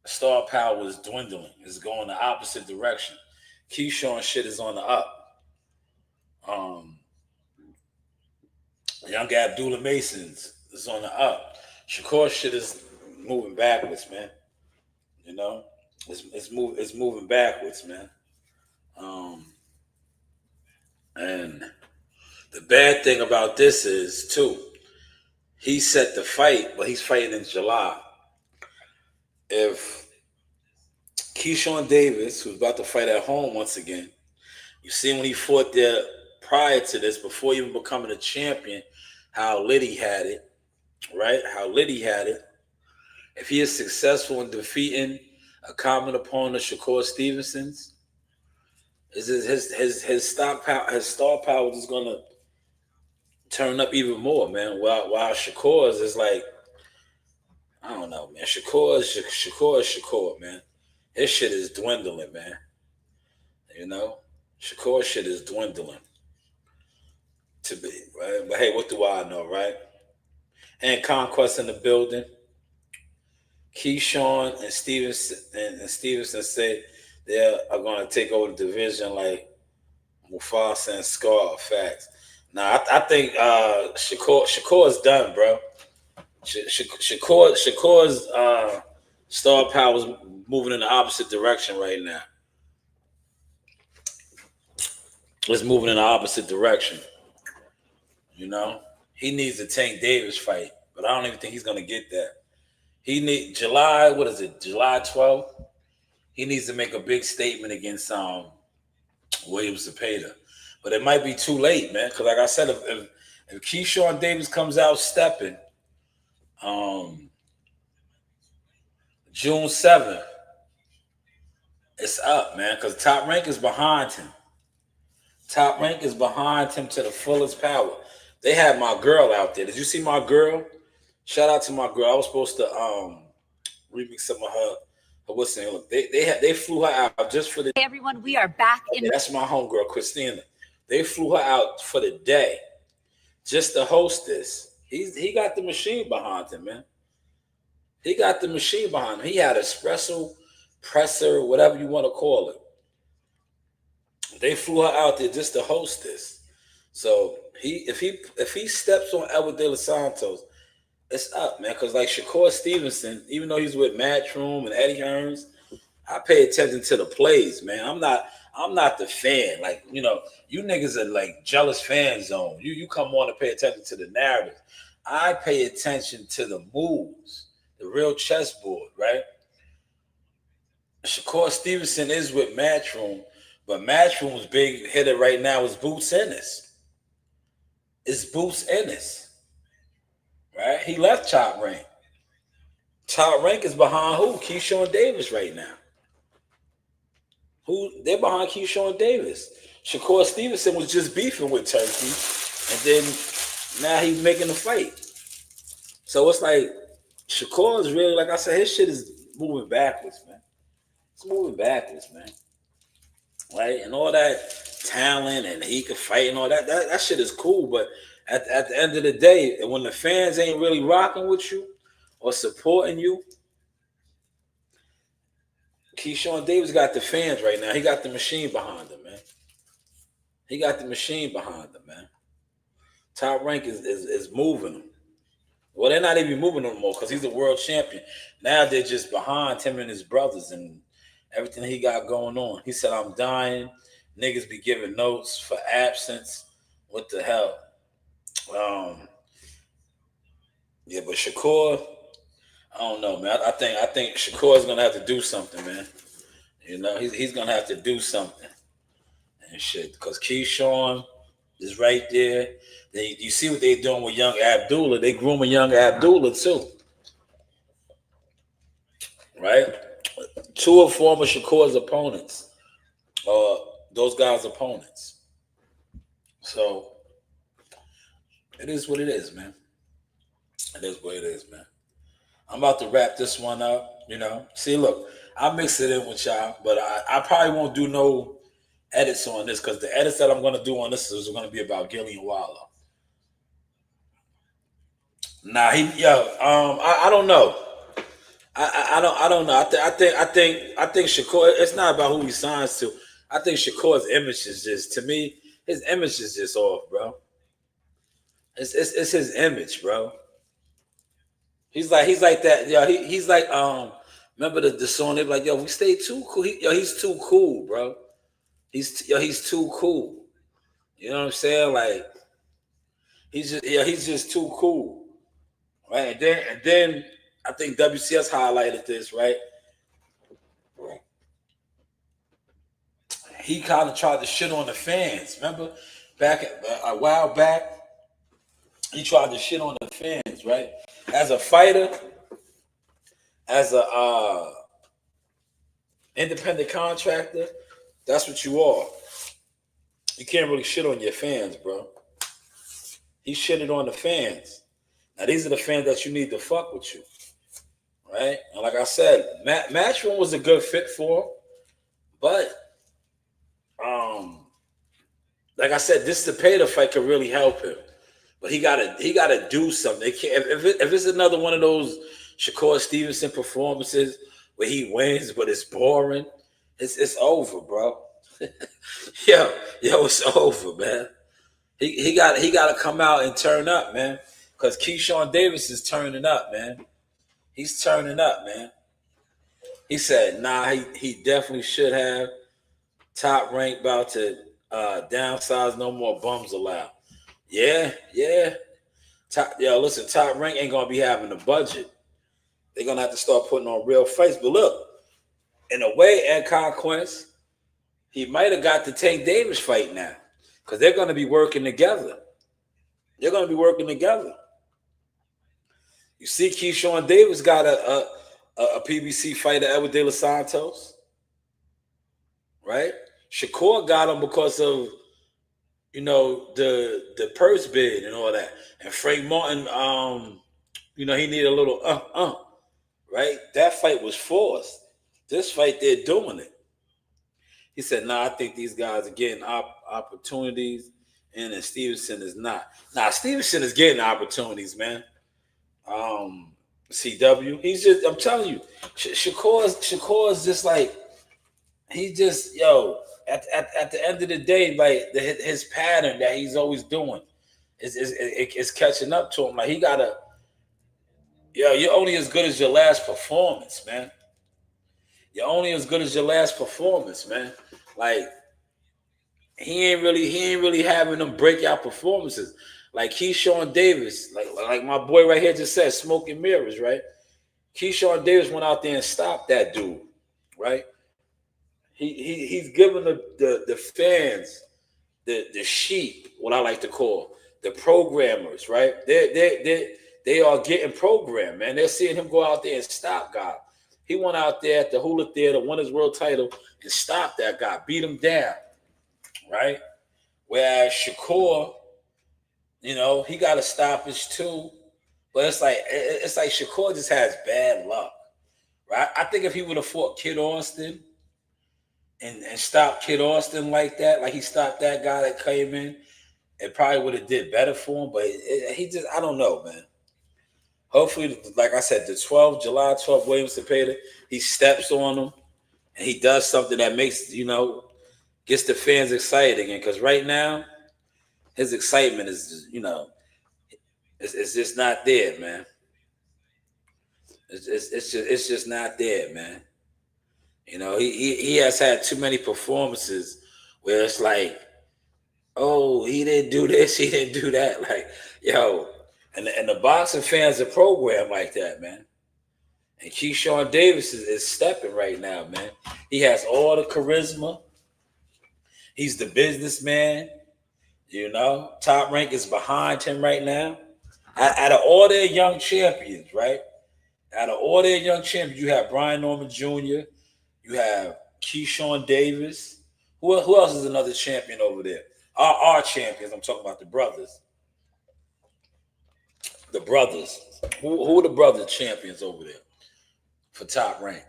star power is dwindling. It's going the opposite direction. Keyshawn shit is on the up. Young Abdullah Masons is on the up. Shakur shit is moving backwards, man. It's moving backwards, man. And the bad thing about this is too, he set the fight, but he's fighting in July. If Keyshawn Davis, who's about to fight at home once again, you see when he fought there prior to this, before even becoming a champion, how lit he had it, right? How lit he had it. If he is successful in defeating a common opponent, Shakur Stevenson's, his star power is gonna turn up even more, man. While Shakur's is like, I don't know, man. Shakur is Shakur, man. His shit is dwindling, man. Shakur shit is dwindling. To be, right? But hey, what do I know, right? And Conquest in the building. Keyshawn and Stevenson say they are going to take over the division like Mufasa and Scar. Facts. Now I think Shakur is done, bro. Shakur's star power is moving in the opposite direction right now. It's moving in the opposite direction. You know, he needs a Tank Davis fight, but I don't even think he's gonna get that. He need July. What is it? July 12th. He needs to make a big statement against William Zepeda, but it might be too late, man. Because like I said, if Keyshawn Davis comes out stepping, June 7th, it's up, man. Because Top Rank is behind him. Top Rank is behind him to the fullest power. They had my girl out there. Did you see my girl? Shout out to my girl. I was supposed to remix some of her what's the name? Look, they flew her out just for the Hey everyone, we are back in. That's my homegirl, Christina. They flew her out for the day just to host this. He got the machine behind him, man. He got the machine behind him. He had espresso, presser, whatever you want to call it. They flew her out there just to host this. So if he steps on Edward De Los Santos, it's up, man. Because like Shakur Stevenson, even though he's with Matchroom and Eddie Hearns, I pay attention to the plays, man. I'm not the fan. Like, you know, you niggas are like jealous fan zone. You come on to pay attention to the narrative. I pay attention to the moves, the real chessboard, right? Shakur Stevenson is with Matchroom, but Matchroom's big hitter right now is Boots Ennis. It's Boots Ennis, right? He left Top Rank. Top Rank is behind who? Keyshawn Davis right now. They're behind Keyshawn Davis. Shakur Stevenson was just beefing with Turkey, and then now he's making the fight. So it's like Shakur is really, like I said, his shit is moving backwards, man. It's moving backwards, man. Right? And all that talent and he can fight and all that shit is cool. But at the end of the day, when the fans ain't really rocking with you or supporting you, Keyshawn Davis got the fans right now. He got the machine behind him, man. He got the machine behind him, man. Top Rank is moving him. Well, they're not even moving him more because he's a world champion. Now they're just behind him and his brothers and everything he got going on. He said, I'm dying. Niggas be giving notes for absence. What the hell? Yeah, but Shakur, I don't know, man. I think Shakur's gonna have to do something, man. You know, he's gonna have to do something and shit. Because Keyshawn is right there. You see what they're doing with young Abdullah. They grooming young Abdullah too. Right? Two of former Shakur's opponents. Those guys' opponents. So it is what it is, man. It is what it is, man. I'm about to wrap this one up, you know. See, look, I'll mix it in with y'all, but I probably won't do no edits on this because the edits that I'm going to do on this is going to be about Gillie and Wallo. Nah, I don't know. I don't know. I think Shakur. It's not about who he signs to. I think Shakur's image is just, to me, his image is just off, bro. It's his image, bro. He's like that. Yo, he's like remember the song? They be like, yo, we stay too cool. He's too cool, bro. He's too cool. You know what I'm saying? Like he's just too cool. Right? And then I think WCS highlighted this, right? He kind of tried to shit on the fans. Remember? A while back, he tried to shit on the fans, right? As a fighter, as a independent contractor, that's what you are. You can't really shit on your fans, bro. He shitted on the fans. Now, these are the fans that you need to fuck with you, right? And like I said, Matchroom was a good fit for him, but like I said, this Zepeda fight could really help him. But he gotta do something. If it's another one of those Shakur Stevenson performances where he wins, but it's boring. It's over, bro. yo, it's over, man. He got to come out and turn up, man. Because Keyshawn Davis is turning up, man. He's turning up, man. He said, nah, he definitely should have. Top Rank about to downsize, no more bums allowed. Yeah. Listen, Top Rank ain't gonna be having a budget. They're gonna have to start putting on real fights. But look, in a way, Ed Conquest, he might have got the Tank Davis fight now. Because they're gonna be working together. They're gonna be working together. You see, Keyshawn Davis got a PBC fighter, Edward De Los Santos. Right? Shakur got him because of, the purse bid and all that. And Frank Martin, he needed a little right? That fight was forced. This fight, they're doing it. He said, I think these guys are getting opportunities, and then Stevenson is not. Stevenson is getting opportunities, man. CW, he's just, I'm telling you, Shakur is just like, he just, at the end of the day, like his pattern that he's always doing is catching up to him. Like he gotta, you're only as good as your last performance, man. You're only as good as your last performance, man. Like he ain't really having them breakout performances. Like Keyshawn Davis, like my boy right here just said, smoke and mirrors, right? Keyshawn Davis went out there and stopped that dude, right? He's giving the fans, the sheep, what I like to call the programmers, right? They are getting programmed, man. They're seeing him go out there and stop guys. He went out there at the Hula Theater, won his world title, and stopped that guy, beat him down, right? Whereas Shakur, he got a stoppage too, but it's like Shakur just has bad luck, right? I think if he would have fought Kid Austin and stopped Kid Austin like that, like he stopped that guy that came in, it probably would have did better for him. But he just, I don't know, man. Hopefully, like I said, July 12th, Williams Cepeda, he steps on him and he does something that makes, gets the fans excited again. Because right now, his excitement is, it's just not there, man. It's just not there, man. He has had too many performances where it's like, oh, he didn't do this, he didn't do that. Like, and the boxing fans are programmed like that, man. And Keyshawn Davis is stepping right now, man. He has all the charisma. He's the businessman. Top Rank is behind him right now. Out of all their young champions, right? Out of all their young champions, you have Brian Norman Jr., you have Keyshawn Davis. Who else is another champion over there? Our champions. I'm talking about the brothers. The brothers. Who are the brother champions over there for Top Rank?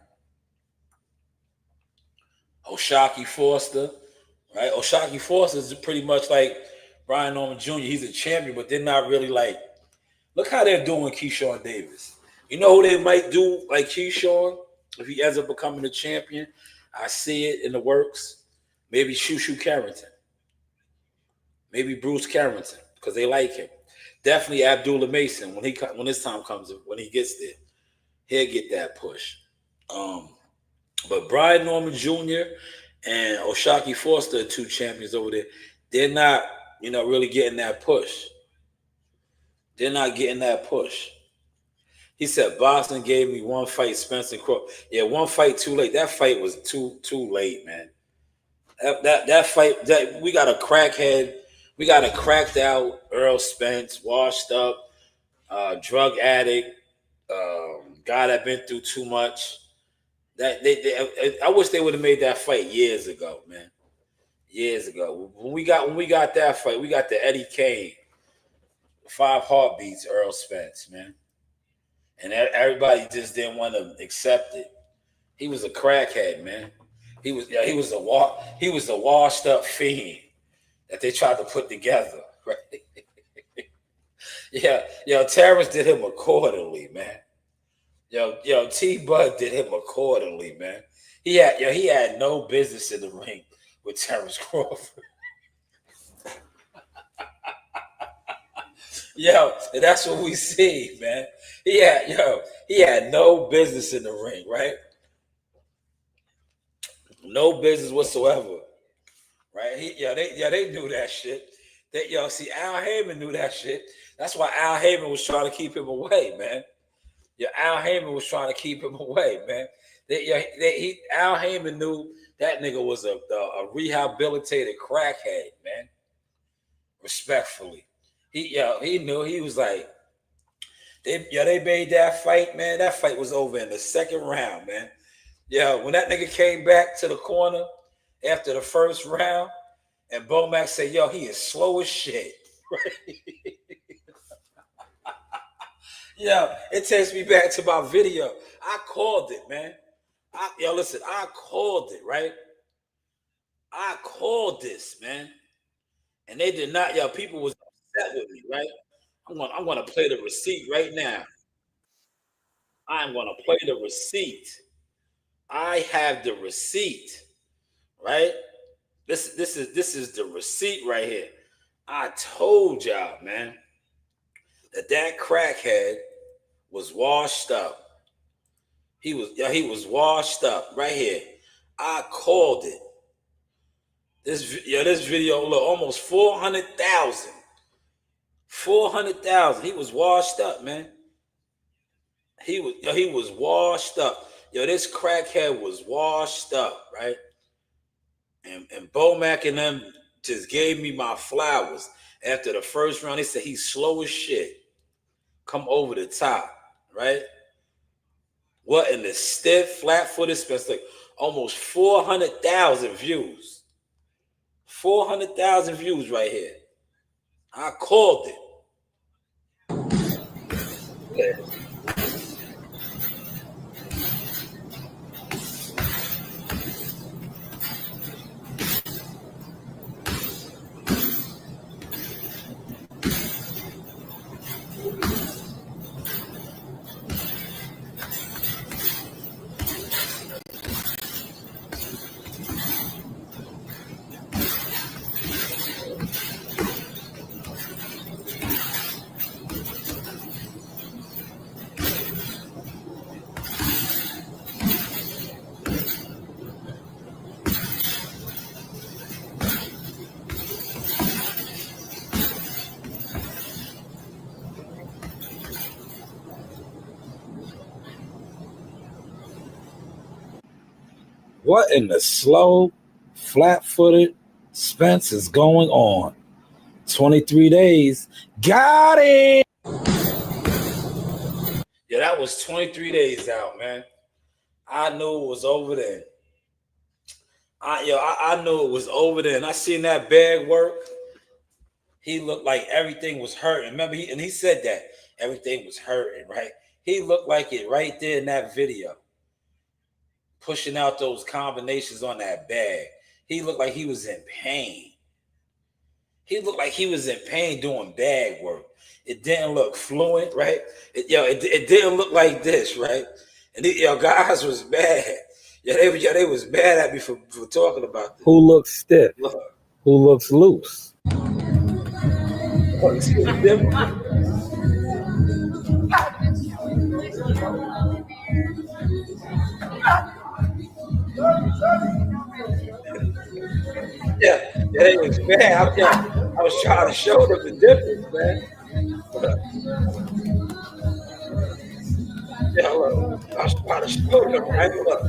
O'Shaquie Foster, right? O'Shaquie Foster is pretty much like Brian Norman Jr. He's a champion, but they're not really like. Look how they're doing Keyshawn Davis. You know who they might do like Keyshawn if he ends up becoming a champion? I see it in the works. Maybe Shushu Carrington. Maybe Bruce Carrington, because they like him. Definitely Abdullah Mason when his time comes, when he gets there, he'll get that push. But Brian Norman Jr. and O'Shaquie Foster are two champions over there. They're not, really getting that push. They're not getting that push. He said Boston gave me one fight, Spencer Crawford. Yeah, one fight too late. That fight was too late, man. That fight, that we got a crackhead. We got a cracked out Earl Spence, washed up, drug addict, guy that been through too much. I wish they would have made that fight years ago, man. Years ago. When we got that fight, we got the Eddie Kane, 5 heartbeats, Earl Spence, man. And everybody just didn't want to accept it. He was a crackhead, man. He was a washed up fiend that they tried to put together, right? Terrence did him accordingly, man. Yo, T Bud did him accordingly, man. He had no business in the ring with Terrence Crawford. Yo, and that's what we see, man. He had no business in the ring, right? No business whatsoever, right? They knew that shit. See, Al Heyman knew that shit. That's why Al Heyman was trying to keep him away, man. Al Heyman was trying to keep him away, man. Al Heyman knew that nigga was a rehabilitated crackhead, man. Respectfully, he knew. He was like, they made that fight, man. That fight was over in the second round, man. When that nigga came back to the corner after the first round, and Bomac said, "Yo, he is slow as shit." Right? It takes me back to my video. I called it, man. Listen, I called it, right? I called this, man. And they did not, people was upset with me, right? I'm gonna play the receipt right now. I'm gonna play the receipt. I have the receipt, right? This is the receipt right here. I told y'all, man, that crackhead was washed up. He was washed up right here. I called it. This video, look, almost 400,000. 400,000. He was washed up, man. He was washed up. This crackhead was washed up, right? And Bomac and them just gave me my flowers. After the first round, they said he's slow as shit. Come over the top, right? What in the stiff, flat-footed Spence? Like almost 400,000 views. 400,000 views right here. I called it. Yeah. What in the slow, flat-footed Spence is going on? 23 days. Got it! That was 23 days out, man. I knew it was over then. I knew it was over then. I seen that bag work. He looked like everything was hurting. Remember, he said that. Everything was hurting, right? He looked like it right there in that video. Pushing out those combinations on that bag. He looked like he was in pain. He looked like he was in pain doing bag work. It didn't look fluent, right? It didn't look like this, right? And guys was mad. They was mad at me for talking about this. Who looks stiff? Look. Who looks loose? They was mad. I was trying to show them the difference, man. I was trying to show them, right? Look.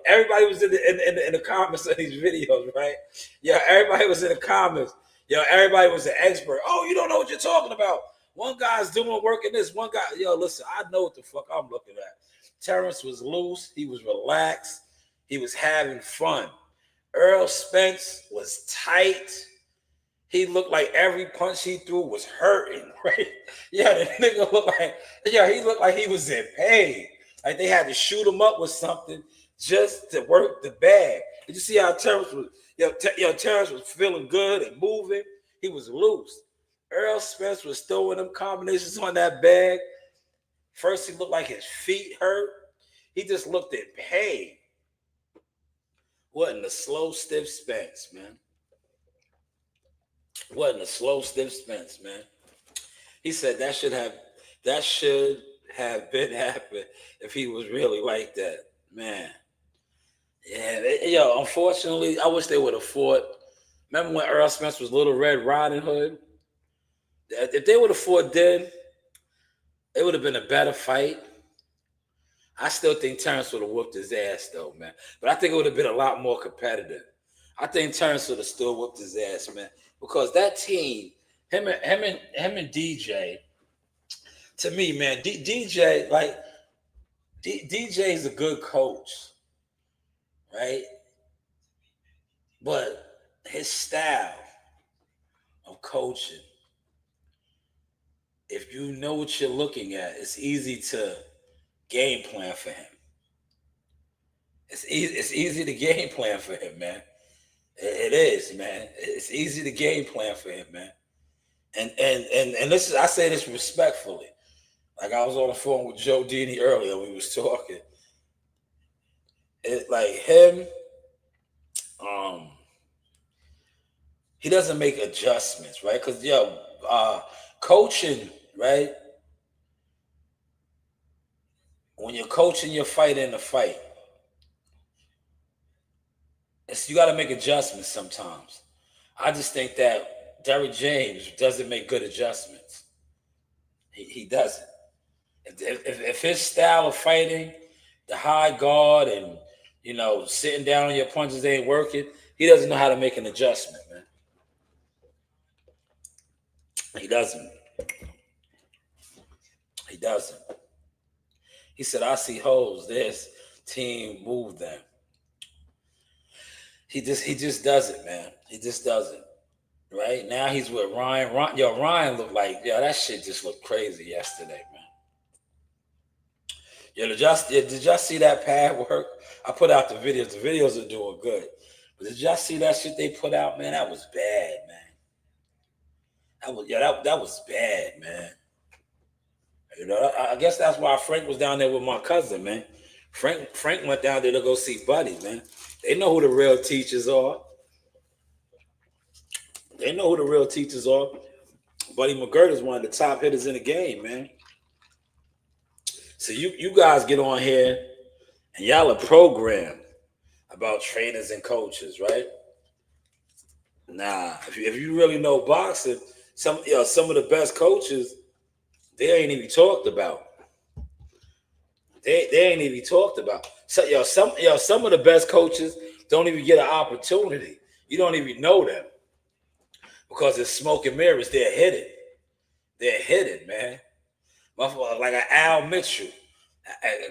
Everybody was in the comments of these videos, right? Everybody was in the comments. Everybody was an expert. Oh, you don't know what you're talking about. One guy's doing work in this. One guy, listen, I know what the fuck I'm looking at. Terrence was loose. He was relaxed. He was having fun. Earl Spence was tight. He looked like every punch he threw was hurting, right? The nigga looked like, he looked like he was in pain. Like they had to shoot him up with something just to work the bag. Did you see how Terrence was? Terrence was feeling good and moving. He was loose. Earl Spence was throwing them combinations on that bag. First, he looked like his feet hurt. He just looked in pain. What in the slow, stiff Spence, man? What in the slow, stiff Spence, man? He said that should have been happening if he was really like that, man. Yeah, unfortunately, I wish they would have fought. Remember when Earl Spence was Little Red Riding Hood? If they would have fought then, it would have been a better fight. I still think Terrence would have whooped his ass, though, man. But I think it would have been a lot more competitive. I think Terrence would have still whooped his ass, man, because that team, him and DJ, to me, man, DJ is a good coach, right? But his style of coaching, if you know what you're looking at, it's easy to game plan for him. It's easy to game plan for him, man. It is, man. It's easy to game plan for him, man. And this is, I say this respectfully. Like I was on the phone with Joe Dini earlier. We was talking. It like him. He doesn't make adjustments, right? Because coaching, right? When you're coaching your fight in a fight, you got to make adjustments sometimes. I just think that Derrick James doesn't make good adjustments. He doesn't. If his style of fighting, the high guard and, sitting down on your punches ain't working, he doesn't know how to make an adjustment, man. He doesn't. He doesn't. He said, I see holes. This team move them. He just doesn't, man. He just doesn't. Right? Now he's with Ryan. Ryan looked like, that shit just looked crazy yesterday, man. Did y'all see that pad work? I put out the videos. The videos are doing good. But did y'all see that shit they put out, man? That was bad, man. That was bad, man. I guess that's why Frank was down there with my cousin, man. Frank went down there to go see Buddy, man. They know who the real teachers are. They know who the real teachers are. Buddy McGirt is one of the top hitters in the game, man. So you guys get on here and y'all are programmed about trainers and coaches, right? Nah, if you really know boxing, some of the best coaches, they ain't even talked about. They ain't even talked about. So some of the best coaches don't even get an opportunity. You don't even know them because it's smoke and mirrors. They're hidden. They're hidden, man. Like an Al Mitchell,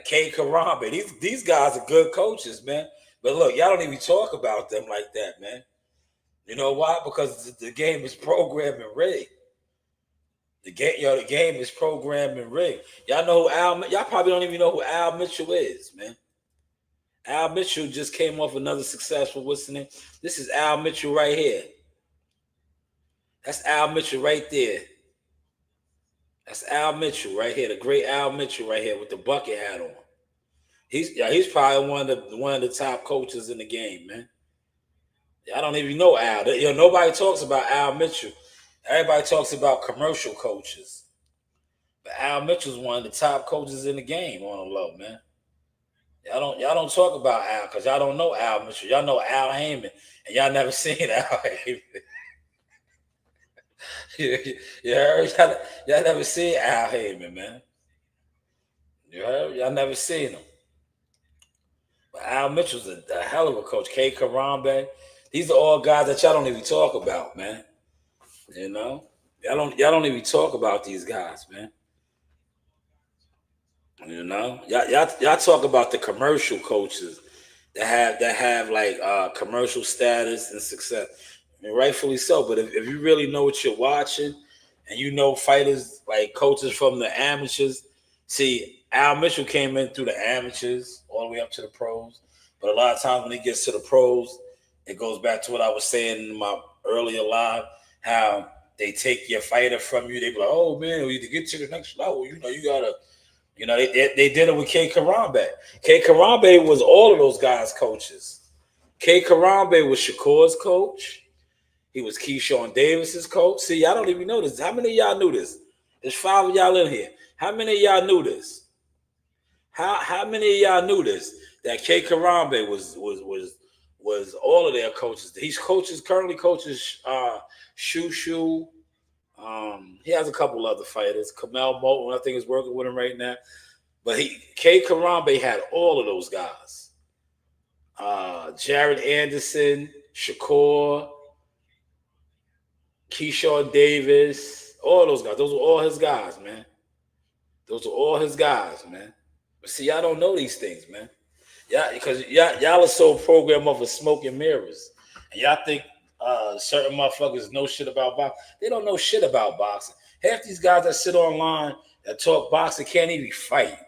K. Karambe. These guys are good coaches, man. But look, y'all don't even talk about them like that, man. You know why? Because the game is programmed and rigged. The game is programmed and rigged. Y'all know who y'all probably don't even know who Al Mitchell is, man. Al Mitchell just came off another successful, what's the name? This is Al Mitchell right here. That's Al Mitchell right there. That's Al Mitchell right here, the great Al Mitchell right here with the bucket hat on. He's probably one of the top coaches in the game, man. I don't even know Al. Nobody talks about Al Mitchell. Everybody talks about commercial coaches. But Al Mitchell's one of the top coaches in the game on the low, man. Y'all don't talk about Al because y'all don't know Al Mitchell. Y'all know Al Heyman, and y'all never seen Al Heyman. Y'all never seen Al Heyman, man. You heard? Y'all never seen him. But Al Mitchell's a hell of a coach. K. Karambe. These are all guys that y'all don't even talk about, man. Y'all don't even talk about these guys, man. Y'all talk about the commercial coaches that have like commercial status and success, and rightfully so. But if you really know what you're watching, and you know fighters like coaches from the amateurs, see, Al Mitchell came in through the amateurs all the way up to the pros. But a lot of times when he gets to the pros, it goes back to what I was saying in my earlier live, how they take your fighter from you. They be like, oh man, to get to the next level, you You know, they did it with K. Karambe. K. Karambe was all of those guys' coaches. K. Karambe was Shakur's coach. He was Keyshawn Davis's coach. See, y'all don't even know this. How many of y'all knew this? There's 5 of y'all in here. How many of y'all knew this? How many of y'all knew this? That K. Karambe was all of their coaches. He's currently coaches Shushu. He has a couple other fighters. Kamel Moulton, I think, is working with him right now. But K. Karambe had all of those guys. Jared Anderson, Shakur, Keyshawn Davis, all those guys. Those were all his guys, man. Those are all his guys, man. But see, y'all don't know these things, man. Yeah, because y'all are so programmed off of smoke and mirrors. And y'all think certain motherfuckers know shit about boxing. They don't know shit about boxing. Half these guys that sit online that talk boxing can't even fight.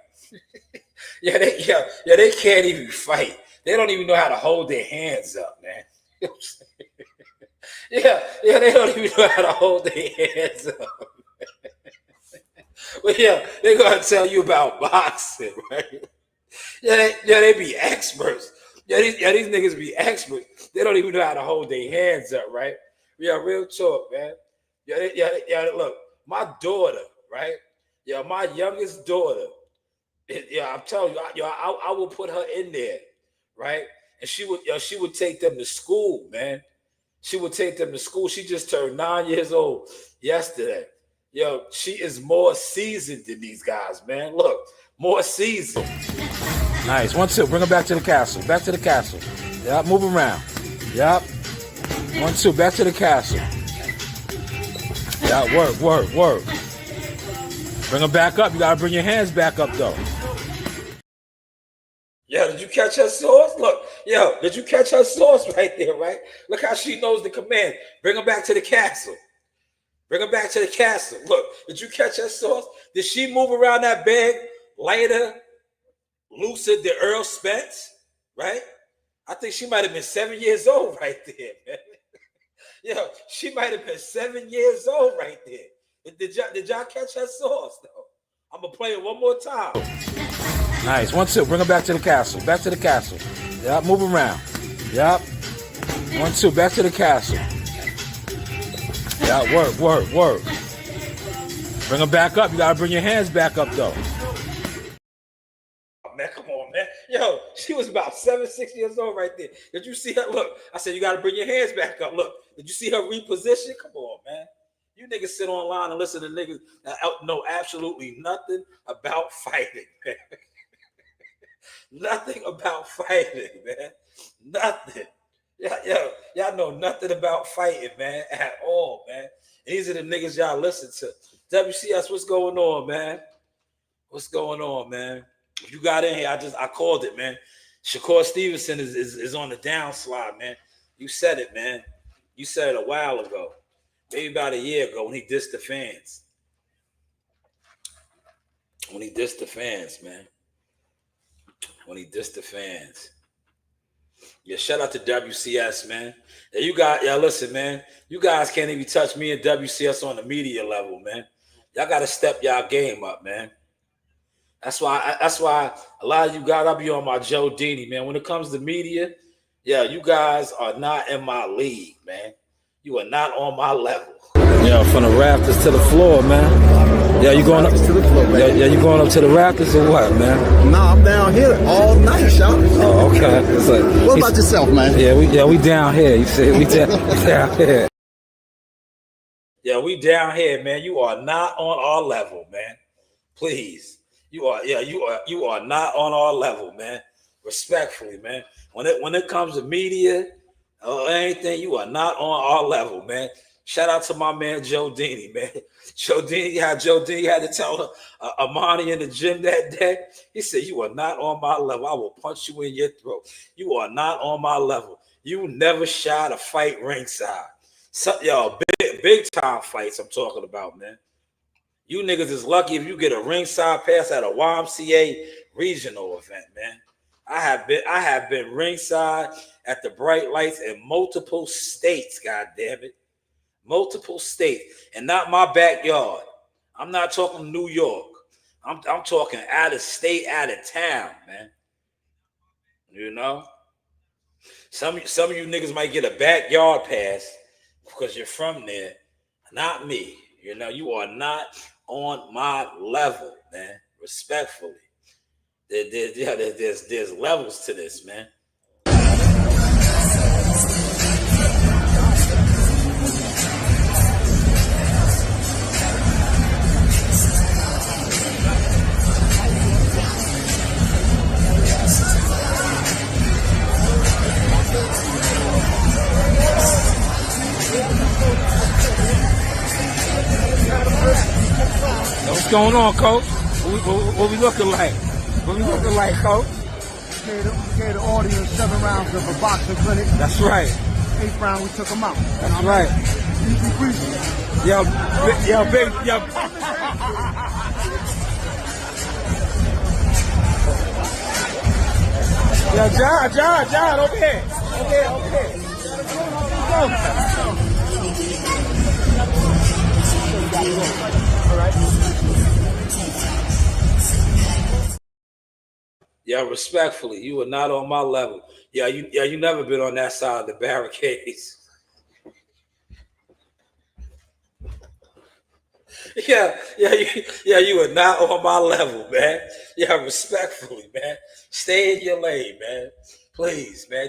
They can't even fight. They don't even know how to hold their hands up, man. You know what I'm saying? They don't even know how to hold their hands up. But they're gonna tell you about boxing, right? They be experts. These niggas be experts. They don't even know how to hold their hands up, right? Yeah, real talk, man. Look, my daughter, right? Yeah, my youngest daughter. I'm telling you, I will put her in there, right? And she would take them to school, man. She would take them to school. She just turned 9 years old yesterday. Yo, she is more seasoned than these guys, man. Look, more seasoned. Nice. 1-2. Bring her back to the castle. Back to the castle. Yep. Move around. Yep. 1-2. Back to the castle. Yeah. Work. Bring her back up. You gotta bring your hands back up, though. Yo, did you catch her sauce? Look, did you catch her sauce right there, right? Look how she knows the command. Bring her back to the castle. Bring her back to the castle. Look, did you catch her sauce? Did she move around that bed lighter, looser than Earl Spence? Right? I think she might have been 7 years old right there, man. She might have been 7 years old right there. Did y'all catch her sauce, though? I'm going to play it one more time. Nice. 1-2. Bring her back to the castle. Back to the castle. Yep. Move around. Yep. 1-2. Back to the castle. Yeah, work. Bring her back up. You gotta bring your hands back up, though. Oh, man, come on, man. Yo, she was about 6 years old right there. Did you see her? Look, I said you gotta bring your hands back up. Look, did you see her reposition? Come on, man. You niggas sit online and listen to niggas that know absolutely nothing about fighting, man. Nothing about fighting, man. Nothing. Y'all know nothing about fighting, man, at all, man. These are the niggas y'all listen to. WCS, what's going on, man? What's going on, man? If you got in here, I called it, man. Shakur Stevenson is on the downslide, man. You said it, man. You said it a while ago. Maybe about a year ago when he dissed the fans. When he dissed the fans, man. When he dissed the fans. Yeah, shout out to WCS, man. Yeah, listen, man. You guys can't even touch me and WCS on the media level, man. Y'all got to step y'all game up, man. That's why a lot of you guys, I'll be on my Joe Dini, man. When it comes to media, you guys are not in my league, man. You are not on my level. From the rafters to the floor, man. You going up to the floor, man. You going up to the rafters or what, man? No, I'm down here all night, Sean. Oh, okay. What about yourself, man? We down here. You see, we down here. Yeah, we down here, man. You are not on our level, man. Please. You are not on our level, man. Respectfully, man. When it comes to media or anything, you are not on our level, man. Shout out to my man Joe Dini, man. Joe Dini had to tell Amani in the gym that day. He said, "You are not on my level. I will punch you in your throat. You are not on my level. You never shot a fight ringside. Big time fights I'm talking about, man. You niggas is lucky if you get a ringside pass at a YMCA regional event, man. I have been ringside at the Bright Lights in multiple states, god damn it. Multiple states, and not my backyard. I'm not talking New York. I'm talking out of state, out of town, man. You know, some of you niggas might get a backyard pass because you're from there. Not me. You know, you are not on my level, man. Respectfully, there's levels to this, man. What's going on, Coach? What we looking like? What we looking like, Coach? Gave the audience 7 rounds of a boxing clinic. That's right. 8th round, we took them out. That's right. Easy breezy. Yo, big, yo. Yo, John, over here. Over here. All right. Yeah, respectfully, you are not on my level. You never been on that side of the barricades. You are not on my level, man. Yeah, respectfully, man. Stay in your lane, man. Please, man.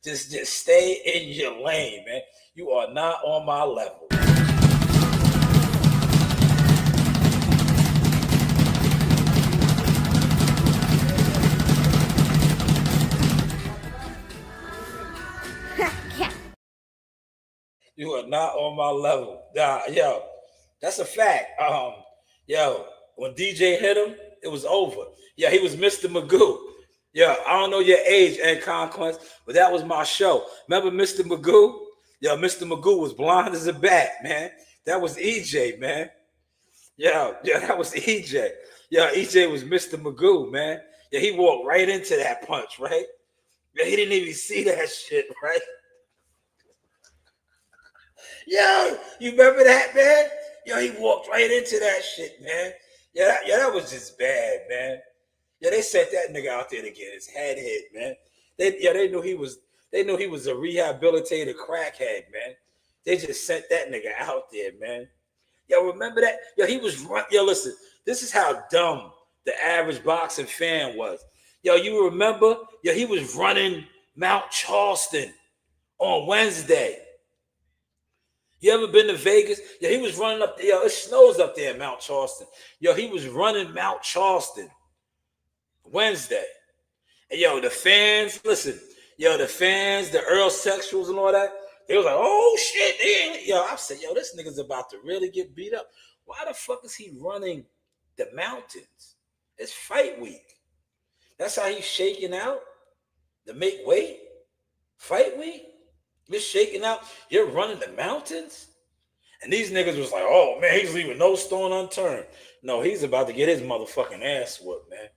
Just stay in your lane, man. You are not on my level. You are not on my level. Nah, yo, that's a fact. When DJ hit him, it was over. Yeah, he was Mr. Magoo. Yeah, I don't know your age and Conquest, but that was my show. Remember Mr. Magoo? Yeah, Mr. Magoo was blind as a bat, man. That was EJ, man. Yeah, that was EJ. Yeah, EJ was Mr. Magoo, man. Yeah, he walked right into that punch, right? Yeah, he didn't even see that shit, right? Yo, you remember that, man? Yo, he walked right into that shit, man. Yeah, that was just bad, man. Yeah, they sent that nigga out there to get his head hit, man. They knew he was a rehabilitated crackhead, man. They just sent that nigga out there, man. Yo, remember that? Yo, he was yo, listen, this is how dumb the average boxing fan was. Yo, you remember? Yo, he was running Mount Charleston on Wednesday. You ever been to Vegas? Yeah, he was running up there. Yo, it snows up there in Mount Charleston. Yo, he was running Mount Charleston Wednesday. And yo, the fans, listen, the fans, the Earl sexuals and all that, they was like, oh shit. Yo, I said, yo, this nigga's about to really get beat up. Why the fuck is he running the mountains? It's fight week. That's how he's shaking out to make weight? Fight week? You're shaking out, you're running the mountains? And these niggas was like, oh man, he's leaving no stone unturned. No, he's about to get his motherfucking ass whooped, man.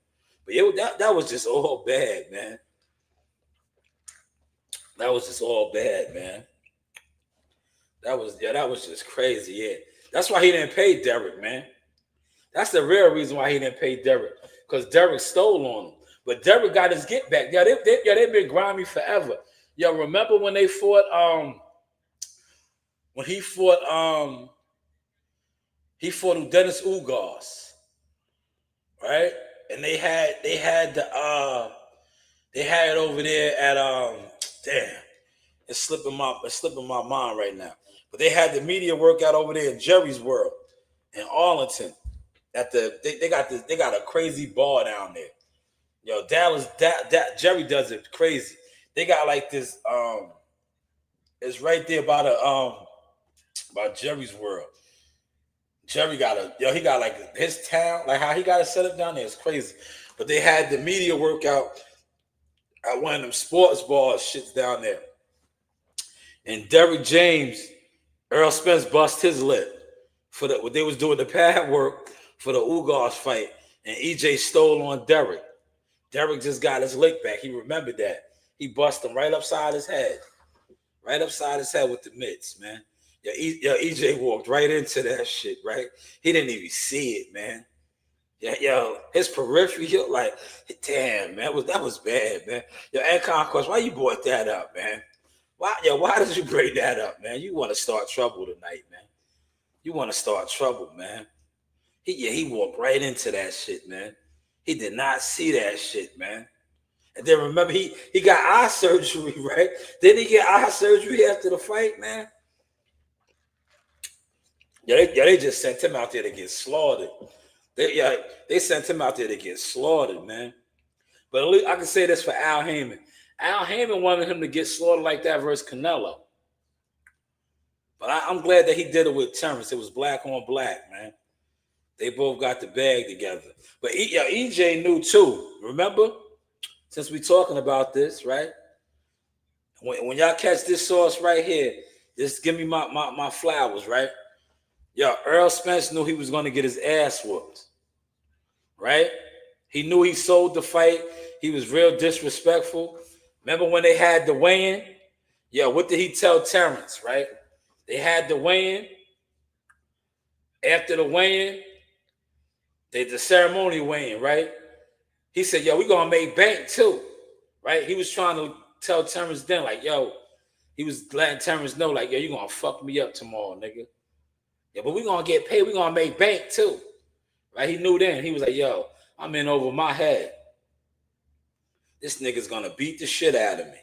But that was just all bad, man. That was just all bad, man. That was just crazy, yeah. That's why he didn't pay Derek, man. That's the real reason why he didn't pay Derek. Because Derek stole on him. But Derek got his get back. Yeah, they've been grimy forever. Yo, remember when they fought? When he fought Dennis Ugas, right? And they had it over there at damn, it's slipping my mind right now. But they had the media workout over there in Jerry's World in Arlington. They got a crazy bar down there. Yo, Jerry does it crazy. They got like this. It's right there by Jerry's World. Jerry he got like his town, like how he got it set up down there. It's crazy. But they had the media workout at one of them sports bars shits down there. And Derrick James, Earl Spence bust his lip for what they was doing the pad work for the Ugas fight, and EJ stole on Derrick. Derrick just got his lick back. He remembered that. He bust him right upside his head. Right upside his head with the mitts, man. Yeah, EJ walked right into that shit, right? He didn't even see it, man. Yeah, yo, his periphery, like, damn, man, that was bad, man. Yo, and Conquest, why you brought that up, man? Why did you bring that up, man? You want to start trouble tonight, man. You want to start trouble, man. He walked right into that shit, man. He did not see that shit, man. And then remember, he got eye surgery, right? Didn't he get eye surgery after the fight, man? Yeah, they just sent him out there to get slaughtered. They sent him out there to get slaughtered, man. But at least I can say this for Al Heyman. Al Heyman wanted him to get slaughtered like that versus Canelo. But I'm glad that he did it with Terrence. It was black on black, man. They both got the bag together. But EJ knew too. Remember? Since we talking about this, right? When y'all catch this sauce right here, just give me my flowers, right? Yo, Earl Spence knew he was going to get his ass whooped, right? He knew he sold the fight. He was real disrespectful. Remember when they had the weigh-in? Yo, what did he tell Terrence, right? They had the weigh-in. After the weigh-in, the ceremony weigh-in, right? He said, yo, we're going to make bank too, right? He was trying to tell Terrence then, like, yo, he was letting Terrence know, like, yo, you're going to fuck me up tomorrow, nigga. Yeah, but we're going to get paid. We're going to make bank too, right? He knew then. He was like, yo, I'm in over my head. This nigga's going to beat the shit out of me.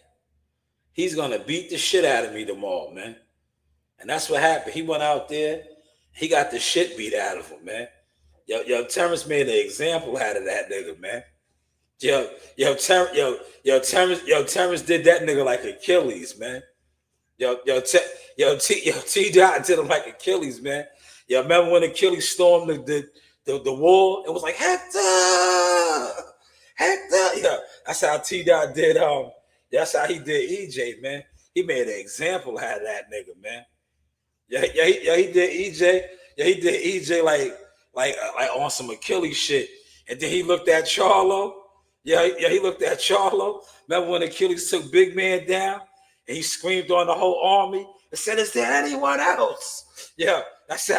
He's going to beat the shit out of me tomorrow, man. And that's what happened. He went out there. He got the shit beat out of him, man. Yo, Terrence made an example out of that nigga, man. Terrence did that nigga like Achilles, man. T-Dot did him like Achilles, man. Yo, remember when Achilles stormed the wall? It was like, Hector. Yeah, that's how T-Dot did. That's how he did EJ, man. He made an example out of that nigga, man. He did EJ. Yeah, he did EJ like on some Achilles shit. And then he looked at Charlo. Yeah, he looked at Charlo. Remember when Achilles took Big Man down and he screamed on the whole army and said, "Is there anyone else?" Yeah, that's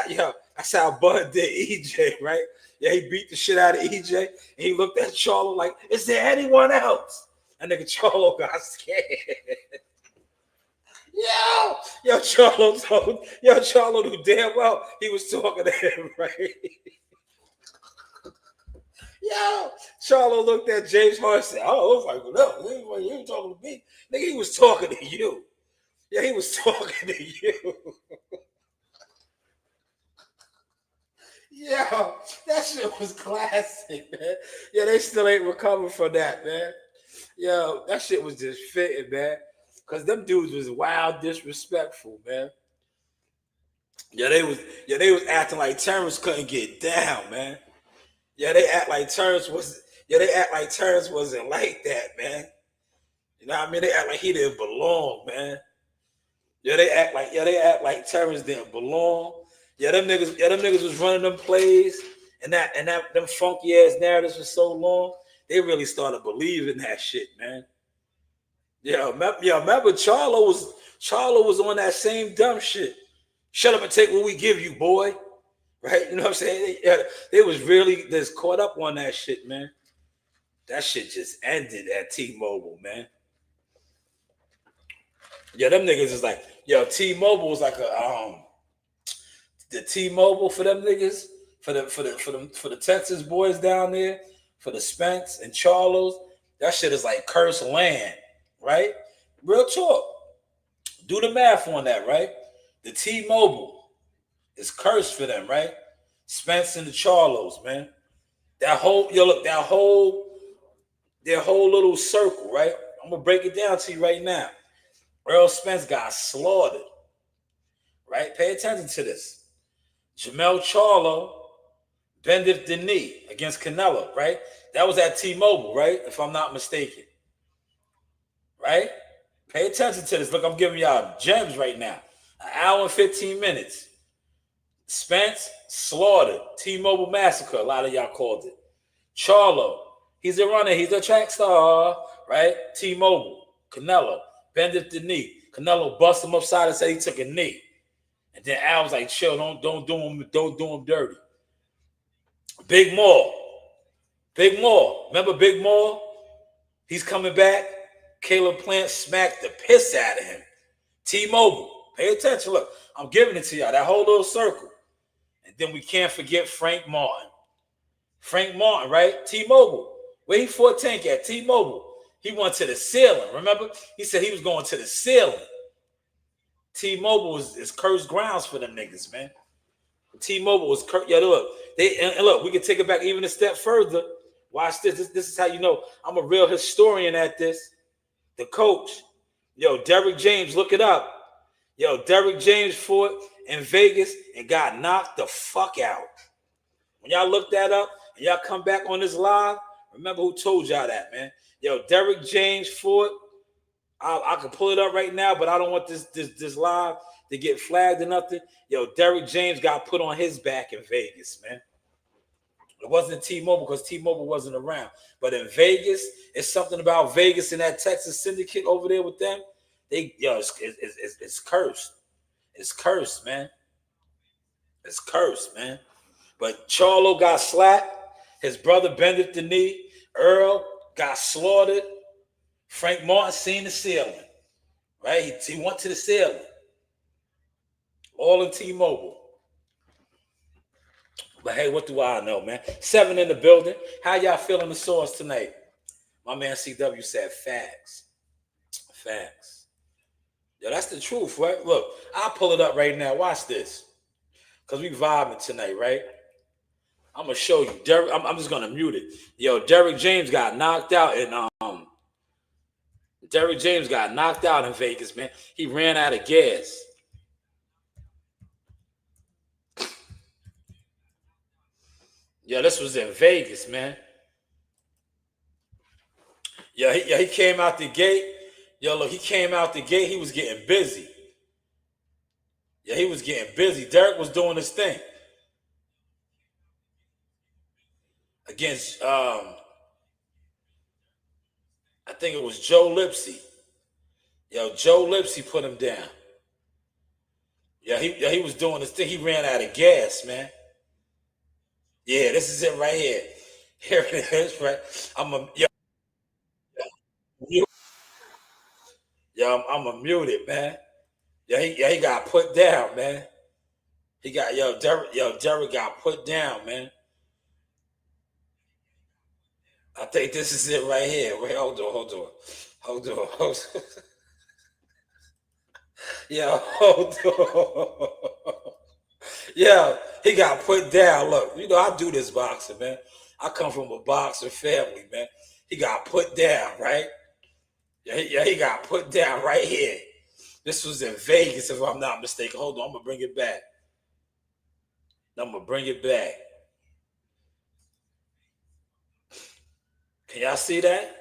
how Bud did EJ, right? Yeah, he beat the shit out of EJ and he looked at Charlo like, "Is there anyone else?" And nigga Charlo got scared. Yo, Charlo knew damn well he was talking to him, right? Yo, Charlo looked at James Hart and said, "Oh, I was like, no, you ain't talking to me. Nigga, he was talking to you." Yeah, he was talking to you. Yo, that shit was classic, man. Yeah, they still ain't recovered from that, man. Yo, that shit was just fitting, man. Because them dudes was wild disrespectful, man. Yeah, they was acting like Terrence couldn't get down, man. Yeah, they act like Terrence wasn't like that, man. You know what I mean? They act like he didn't belong, man. Yeah, they act like Terrence didn't belong. Yeah, them niggas was running them plays and them funky ass narratives for so long. They really started believing that shit, man. Yeah, remember Charlo was on that same dumb shit. Shut up and take what we give you, boy. Right? You know what I'm saying? They was really just caught up on that shit, man. That shit just ended at T-Mobile, man. Yeah, them niggas is like, yo, T-Mobile was like the T-Mobile for them niggas, for the Texas boys down there, for the Spence and Charlos. That shit is like cursed land, right? Real talk. Do the math on that, right? The T-Mobile is cursed for them, right? Spence and the Charlos, man. Their whole little circle, right? I'm gonna break it down to you right now. Earl Spence got slaughtered, right? Pay attention to this. Jamel Charlo bended the knee against Canelo, right? That was at T-Mobile, right? If I'm not mistaken, right? Pay attention to this. Look, I'm giving y'all gems right now. An hour and 15 minutes. Spence slaughtered. T-Mobile massacre, a lot of y'all called it. Charlo, he's a runner. He's a track star, right? T-Mobile, Canelo, bended the knee. Canelo bust him upside and said he took a knee. And then Al was like, chill, don't do him dirty. Big Maul, Big Maul. Remember Big Maul? He's coming back. Caleb Plant smacked the piss out of him. T-Mobile. Pay attention. Look, I'm giving it to y'all. That whole little circle. And then we can't forget Frank Martin. Frank Martin, right? T-Mobile. Where he fought Tank at? T-Mobile. He went to the ceiling. Remember? He said he was going to the ceiling. T-Mobile is cursed grounds for them niggas, man. T-Mobile was cursed. Yeah, look. And look, we can take it back even a step further. Watch this. This is how you know I'm a real historian at this. The coach. Yo, Derrick James, look it up. Yo, Derrick James fought in Vegas and got knocked the fuck out. When y'all look that up and y'all come back on this live, remember who told y'all that, man. Yo, Derrick James fought. I can pull it up right now, but I don't want this live to get flagged or nothing. Yo, Derrick James got put on his back in Vegas, man. It wasn't T-Mobile because T-Mobile wasn't around. But in Vegas, it's something about Vegas and that Texas syndicate over there with them. It's cursed. It's cursed, man. It's cursed, man. But Charlo got slapped. His brother bended the knee. Earl got slaughtered. Frank Martin seen the ceiling. Right? He went to the ceiling. All in T-Mobile. But hey, what do I know, man? 7 in the building. How y'all feeling the source tonight? My man CW said facts. Facts. Yo, that's the truth, right? Look, I'll pull it up right now. Watch this. Because we vibing tonight, right? I'm going to show you. I'm just going to mute it. Yo, Derrick James got knocked out in Derrick James got knocked out in Vegas, man. He ran out of gas. Yeah, this was in Vegas, man. Yeah, he came out the gate. Yo, look, he came out the gate. He was getting busy. Yeah, he was getting busy. Derrick was doing his thing. Against, I think it was Joe Lipsy. Yo, Joe Lipsy put him down. Yeah, he was doing his thing. He ran out of gas, man. Yeah, this is it right here. Here it is, right? I'm a muted, man. Yeah, he got put down, man. Derrick got put down, man. I think this is it right here. Wait, hold on. Yeah, hold on. Yeah, he got put down. Look, you know, I do this boxing, man. I come from a boxer family, man. He got put down, right? Yeah, he got put down right here. This was in Vegas, if I'm not mistaken. Hold on, I'm going to bring it back. Can y'all see that?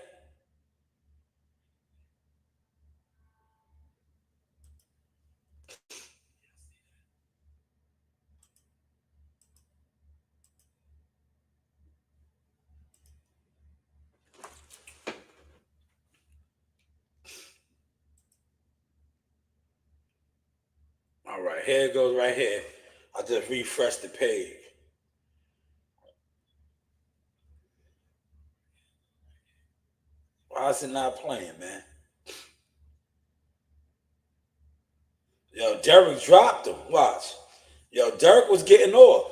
All right, here it goes right here. I just refreshed the page. Why is it not playing, man? Yo, Derrick dropped him. Watch. Yo, Derrick was getting off.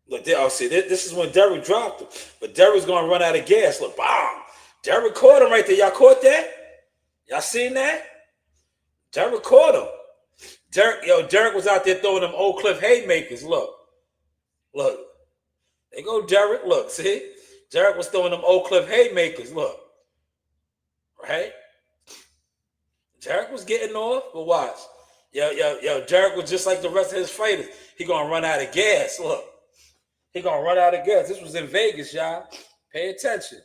Look, see, this is when Derrick dropped him. But Derrick's going to run out of gas. Look, bomb. Derrick caught him right there. Y'all caught that? Y'all seen that? Derrick caught him. Derrick was out there throwing them Oak Cliff haymakers. Look. There go Derrick. Look, see? Derrick was throwing them Oak Cliff haymakers. Look. Right? Derrick was getting off, but watch. Yo, Derrick was just like the rest of his fighters. He gonna run out of gas. Look. He gonna run out of gas. This was in Vegas, y'all. Pay attention.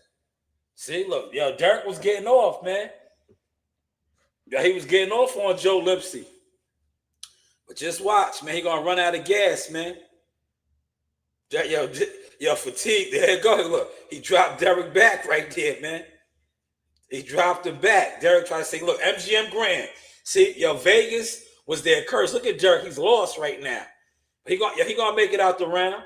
See, look, yo, Derrick was getting off, man. Yeah, he was getting off on Joe Lipsy. But just watch, man. He gonna run out of gas, man. Yo, fatigue. There it goes. Look, he dropped Derrick back right there, man. He dropped him back. Derrick tried to say, look, MGM Grand. See, yo, Vegas was their curse. Look at Derrick. He's lost right now. He gonna make it out the round.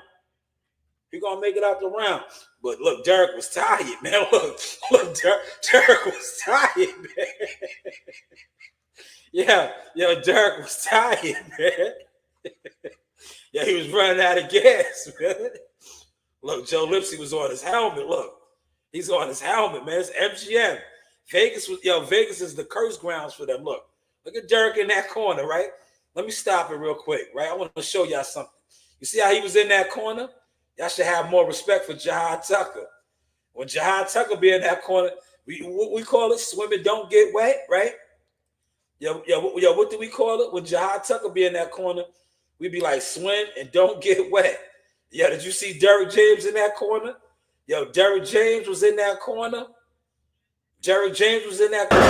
He gonna make it out the round. But look, Derek was tired, man. Look, Derek was tired, man. Yeah, Derek was tired, man. Yeah, he was running out of gas, man. Look, Joe Lipsy was on his helmet. Look, he's on his helmet, man. It's MGM. Vegas is the curse grounds for them. Look at Derek in that corner, right? Let me stop it real quick, right? I want to show y'all something. You see how he was in that corner? Y'all should have more respect for Jahad Tucker. When Jahad Tucker be in that corner, we call it swimming, don't get wet, right? What do we call it? When Jahad Tucker be in that corner, we be like swim and don't get wet. Yeah, did you see Derrick James in that corner? Derrick James was in that corner. Derrick James was in that corner.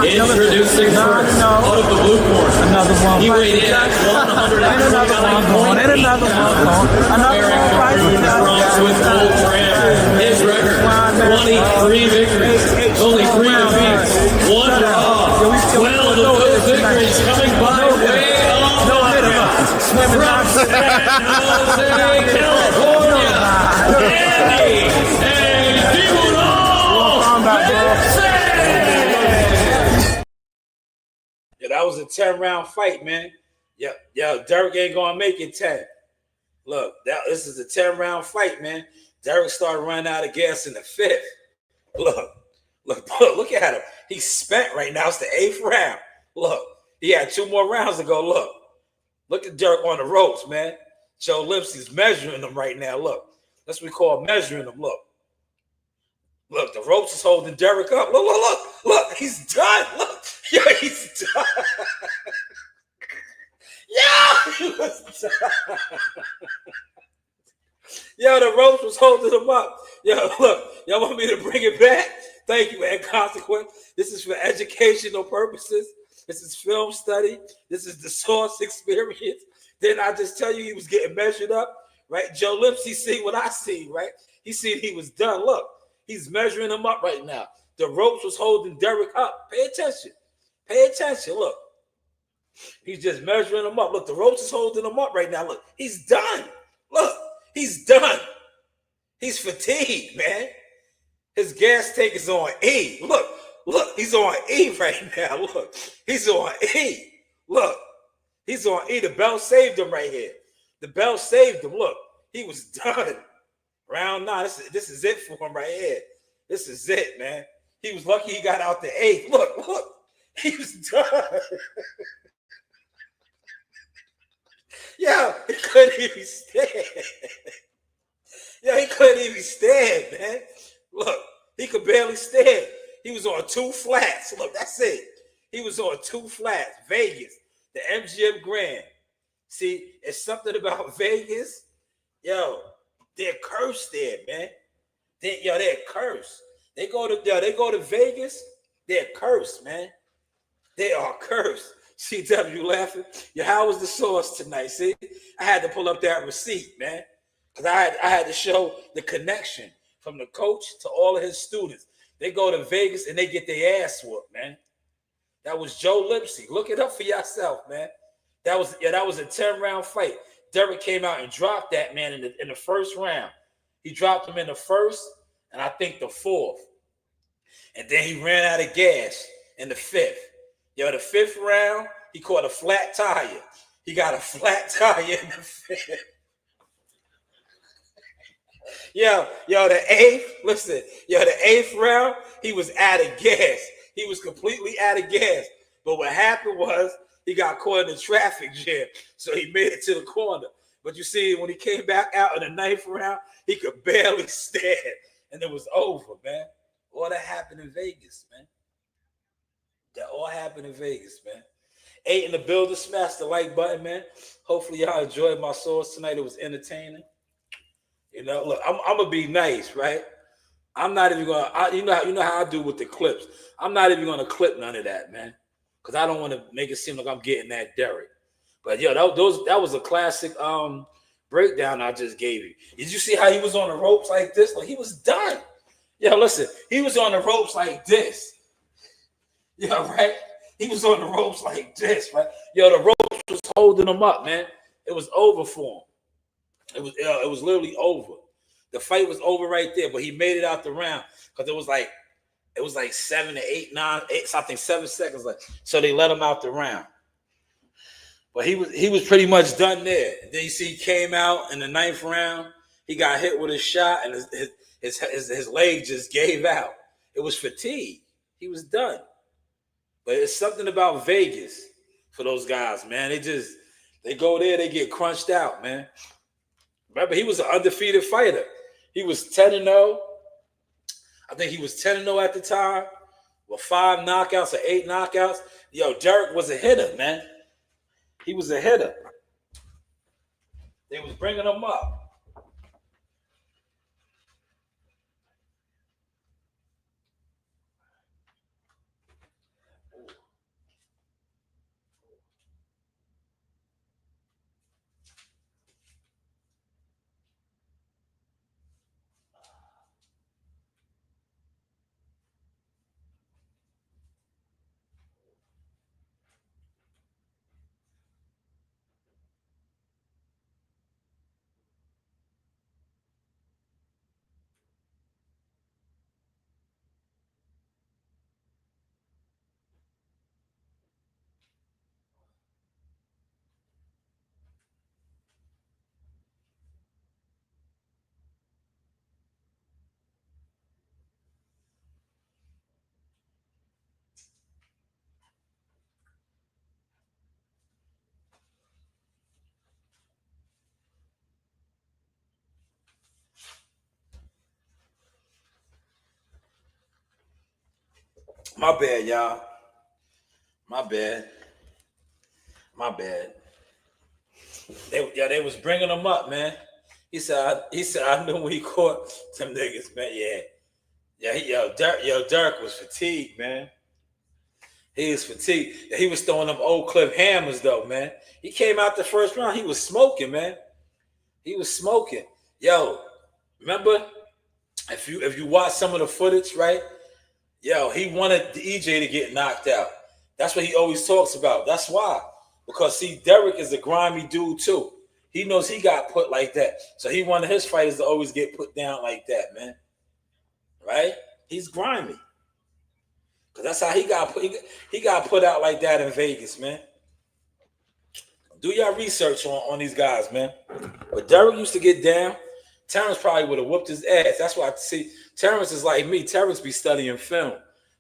Introducing first out of the blue corner. Another one. He weighed in at 149 with gold trim. His record, 23 victories, only 3 defeats, 1 draw. 12 of those victories coming by way of from San Jose, California. That was a 10-round fight, man. Derek ain't gonna make it 10. Look, this is a 10-round fight, man. Derek started running out of gas in the 5th. Look at him. He's spent right now. It's the 8th round. Look, he had 2 more rounds to go. Look at Derek on the ropes, man. Joe Lipsy's measuring him right now. Look, that's what we call measuring him. Look, the ropes is holding Derek up. Look, he's done. Look, he's done. He was done. The ropes was holding him up. Look, y'all want me to bring it back? Thank you, man. Consequence. This is for educational purposes. This is film study. This is the source experience. Didn't I just tell you he was getting measured up? Right? Joe Lipsy seen what I seen, right? He seen he was done. Look, he's measuring him up right now. The ropes was holding Derek up. Pay attention. Look. He's just measuring him up. Look, the ropes is holding him up right now. Look, he's done. Look, he's done. He's fatigued, man. His gas tank is on E. Look, he's on E right now. Look, he's on E. Look, he's on E. The belt saved him right here. The belt saved him. Look, he was done. Round 9. This is it for him right here. This is it, man. He was lucky he got out the 8th. Look, he was done. He couldn't even stand. He couldn't even stand, man. Look, he could barely stand. He was on 2 flats. Look, that's it. He was on 2 flats. Vegas, the MGM Grand. See, it's something about Vegas. They're cursed there, man. They're cursed. They go to Vegas. They're cursed, man. They are cursed. CW laughing. How was the source tonight? See, I had to pull up that receipt, man, because I had to show the connection from the coach to all of his students. They go to Vegas and they get their ass whooped, man. That was Joe Lipsy. Look it up for yourself, man. That was a 10-round fight. Derek came out and dropped that man in the 1st round. He dropped him in the 1st and I think the 4th. And then he ran out of gas in the 5th. The 5th round, he caught a flat tire. He got a flat tire in the 5th. The 8th, listen, the 8th round, he was out of gas. He was completely out of gas. But what happened was he got caught in the traffic jam. So he made it to the corner. But you see, when he came back out in the 9th round, he could barely stand. And it was over, man. All that happened in Vegas, man. That all happened in Vegas, man. 8 in the building, smash the like button, man. Hopefully y'all enjoyed my source tonight. It was entertaining. Look, I'm gonna be nice, right? I'm not even gonna. You know how I do with the clips. I'm not even gonna clip none of that, man, because I don't want to make it seem like I'm getting that Derek. But that was a classic breakdown I just gave you. Did you see how he was on the ropes like this? Like he was done. Listen, he was on the ropes like this. Right? He was on the ropes like this, right? The ropes was holding him up, man. It was over for him. It was literally over. The fight was over right there, but he made it out the round because it was like 7 to 8, 9, 8, I think 7 seconds left. So they let him out the round. But he was pretty much done there. And then you see he came out in the 9th round. He got hit with a shot, and his leg just gave out. It was fatigue. He was done. But it's something about Vegas for those guys, man. They go there, they get crunched out, man. Remember, he was an undefeated fighter. He was 10-0. I think he was 10-0 at the time with 5 knockouts or 8 knockouts. Yo, Derek was a hitter, man. He was a hitter. They was bringing him up. My bad, y'all. My bad. They was bringing him up, man. He said I knew when he caught some niggas, man. Dirk was fatigued, man. He was fatigued. He was throwing them old clip hammers, though, man. He came out the first round. He was smoking, man. He was smoking. Yo, remember? If you watch some of the footage, right? Yo, he wanted the EJ to get knocked out. That's what he always talks about. That's why. Because, see, Derek is a grimy dude, too. He knows he got put like that. So he wanted his fighters to always get put down like that, man. Right? He's grimy. Because that's how he got put out like that in Vegas, man. Do your research on these guys, man. But Derek used to get down. Terrence probably would have whooped his ass. That's why I see Terrence is like me. Terrence be studying film.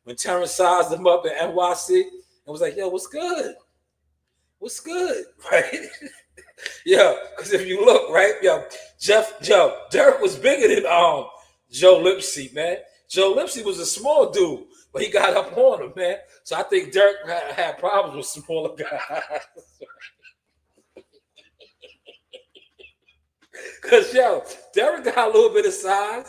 When Terrence sized him up in NYC and was like, yo, what's good? What's good? Right? Yeah, because if you look, right, Derek was bigger than Joe Lipsy, man. Joe Lipsy was a small dude, but he got up on him, man. So I think Derek had problems with smaller guys. Because, yo, Derek got a little bit of size.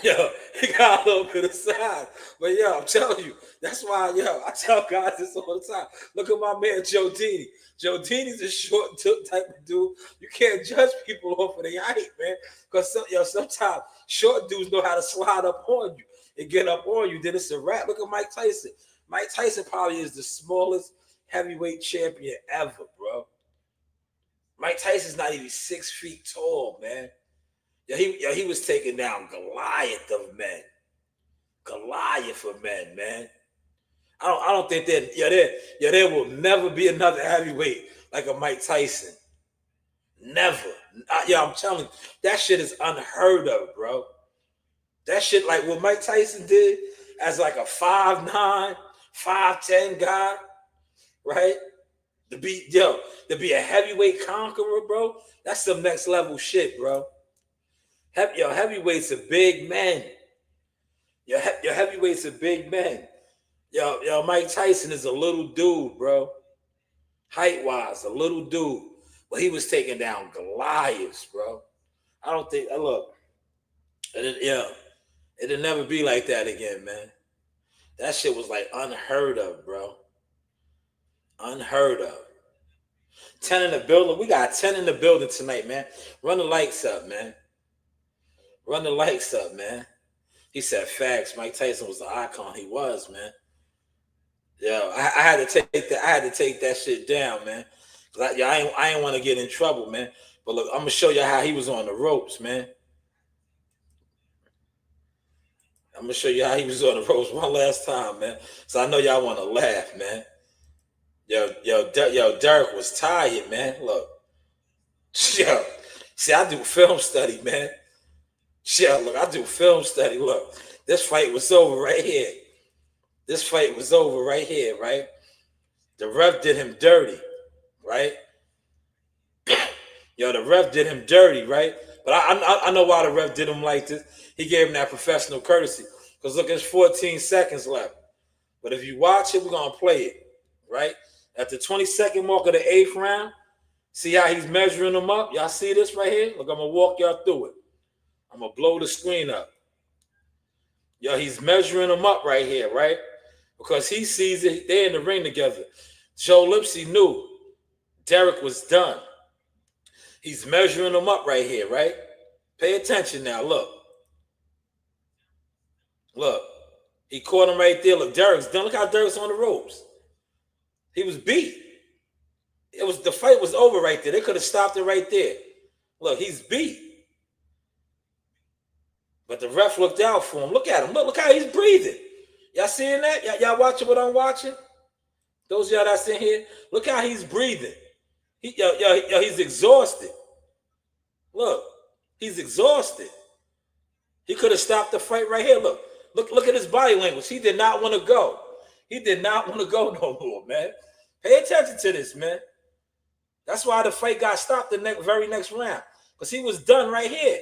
Yo, he got a little bit of size. But, yo, I'm telling you, that's why, yo, I tell guys this all the time. Look at my man, Joe Dini. Joe Dini's a short type of dude. You can't judge people off of their height, man. Because, sometimes short dudes know how to slide up on you and get up on you. Then it's a wrap. Look at Mike Tyson. Mike Tyson probably is the smallest heavyweight champion ever, bro. Mike Tyson's not even 6 feet tall, man. He was taking down Goliath of men. Goliath of men, man. I don't think there will never be another heavyweight like a Mike Tyson. Never. I'm telling you, that shit is unheard of, bro. That shit, like what Mike Tyson did as like a 5'9", 5'10" guy, right? To be a heavyweight conqueror, bro, that's some next level shit, bro. Heavyweights are big men. Your heavyweights are big men. Mike Tyson is a little dude, bro. Height-wise, a little dude. But he was taking down Goliaths, bro. I don't think, look, it'll never be like that again, man. That shit was like unheard of, bro. Unheard of. 10 in the building. We got 10 in the building tonight, man. Run the lights up, man. Run the lights up, man. He said facts. Mike Tyson was the icon. He was, man. Yo, I had to take that. I had to take that shit down, man. I ain't want to get in trouble, man. But look, I'm gonna show you how he was on the ropes, man. I'm gonna show you how he was on the ropes one last time, man. So I know y'all want to laugh, man. Yo, Derek was tired, man. Look, yo, see, I do film study, man. Yo, look, I do film study. Look, this fight was over right here. This fight was over right here, right? The ref did him dirty, right? Yo, the ref did him dirty, right? But I know why the ref did him like this. He gave him that professional courtesy. Because look, there's 14 seconds left. But if you watch it, we're going to play it, right? At the 22nd mark of the 8th round, see how he's measuring them up? Y'all see this right here? Look, I'm going to walk y'all through it. I'm going to blow the screen up. Yo, he's measuring them up right here, right? Because he sees it. They're in the ring together. Joe Lipsy knew Derek was done. He's measuring them up right here, right? Pay attention now. Look. Look. He caught him right there. Look, Derek's done. Look how Derek's on the ropes. He was beat. The fight was over right there. They could have stopped it right there. Look, he's beat. But the ref looked out for him. Look at him. Look how he's breathing. Y'all seeing that? Y'all watching what I'm watching? Those of y'all that's in here, look how he's breathing. He's exhausted. Look, he's exhausted. He could have stopped the fight right here. Look at his body language. He did not want to go. He did not want to go no more, man. Pay attention to this, man. That's why the fight got stopped the very next round. Because he was done right here.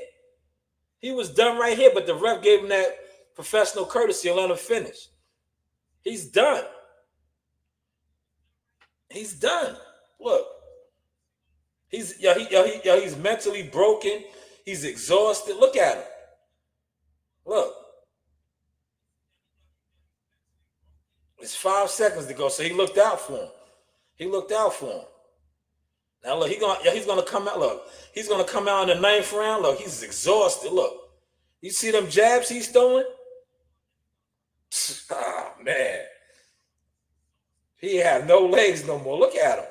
He was done right here, but the ref gave him that professional courtesy and let him finish. He's done. He's done. Look. He's mentally broken. He's exhausted. Look at him. Look. It's 5 seconds to go. So he looked out for him. He looked out for him. Now look, he's gonna come out. Look, he's gonna come out in the 9th round. Look, he's exhausted. Look. You see them jabs he's throwing? Oh man. He have no legs no more. Look at him.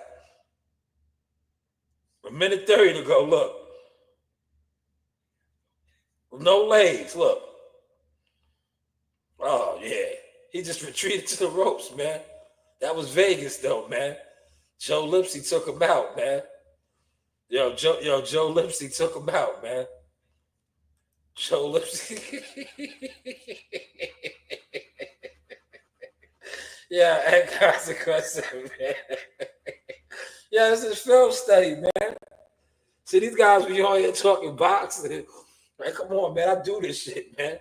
1:30 to go. Look. No legs. Look. Oh, yeah. He just retreated to the ropes, man. That was Vegas, though, man. Joe Lipsy took him out, man. Joe Lipsy took him out, man. Joe Lipsy. Yeah, and consequences, man. Yeah, this is film study, man. See, these guys be on here talking boxing. Like, come on, man. I do this shit, man.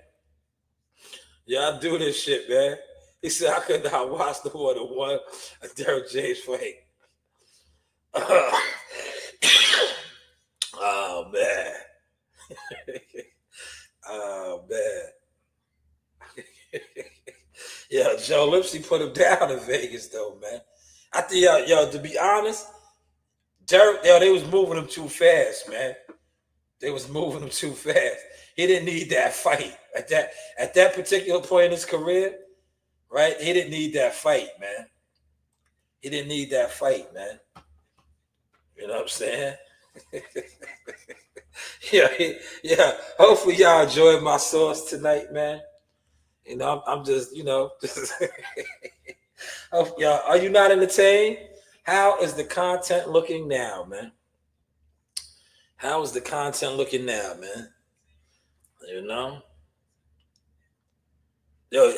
Yeah, I do this shit, man. He said I could not watch the more than one Derek James fight. Oh, man. Oh, man. Yeah, Joe Lipsy put him down in Vegas, though, man. I think, to be honest, Derek, they was moving him too fast, man. They was moving him too fast. He didn't need that fight at that particular point in his career, right? He didn't need that fight, man. He didn't need that fight, man. You know what I'm saying? Yeah. Hopefully y'all enjoyed my sauce tonight, man. You know, I'm just, y'all, are you not entertained? How is the content looking now, man? How is the content looking now, man? You know? Yo,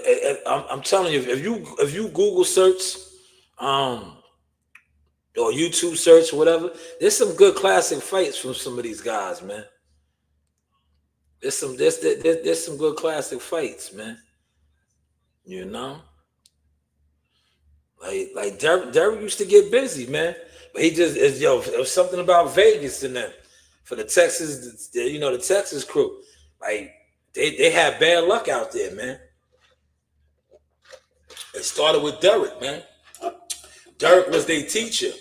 I'm telling you, if you Google search, or YouTube search, whatever, there's some good classic fights from some of these guys, man. There's some good classic fights, man. You know? Like Derek used to get busy, man. But he just it was something about Vegas and them for the Texas, the Texas crew. Like they had bad luck out there, man. It started with Derek, man. Derek was their teacher.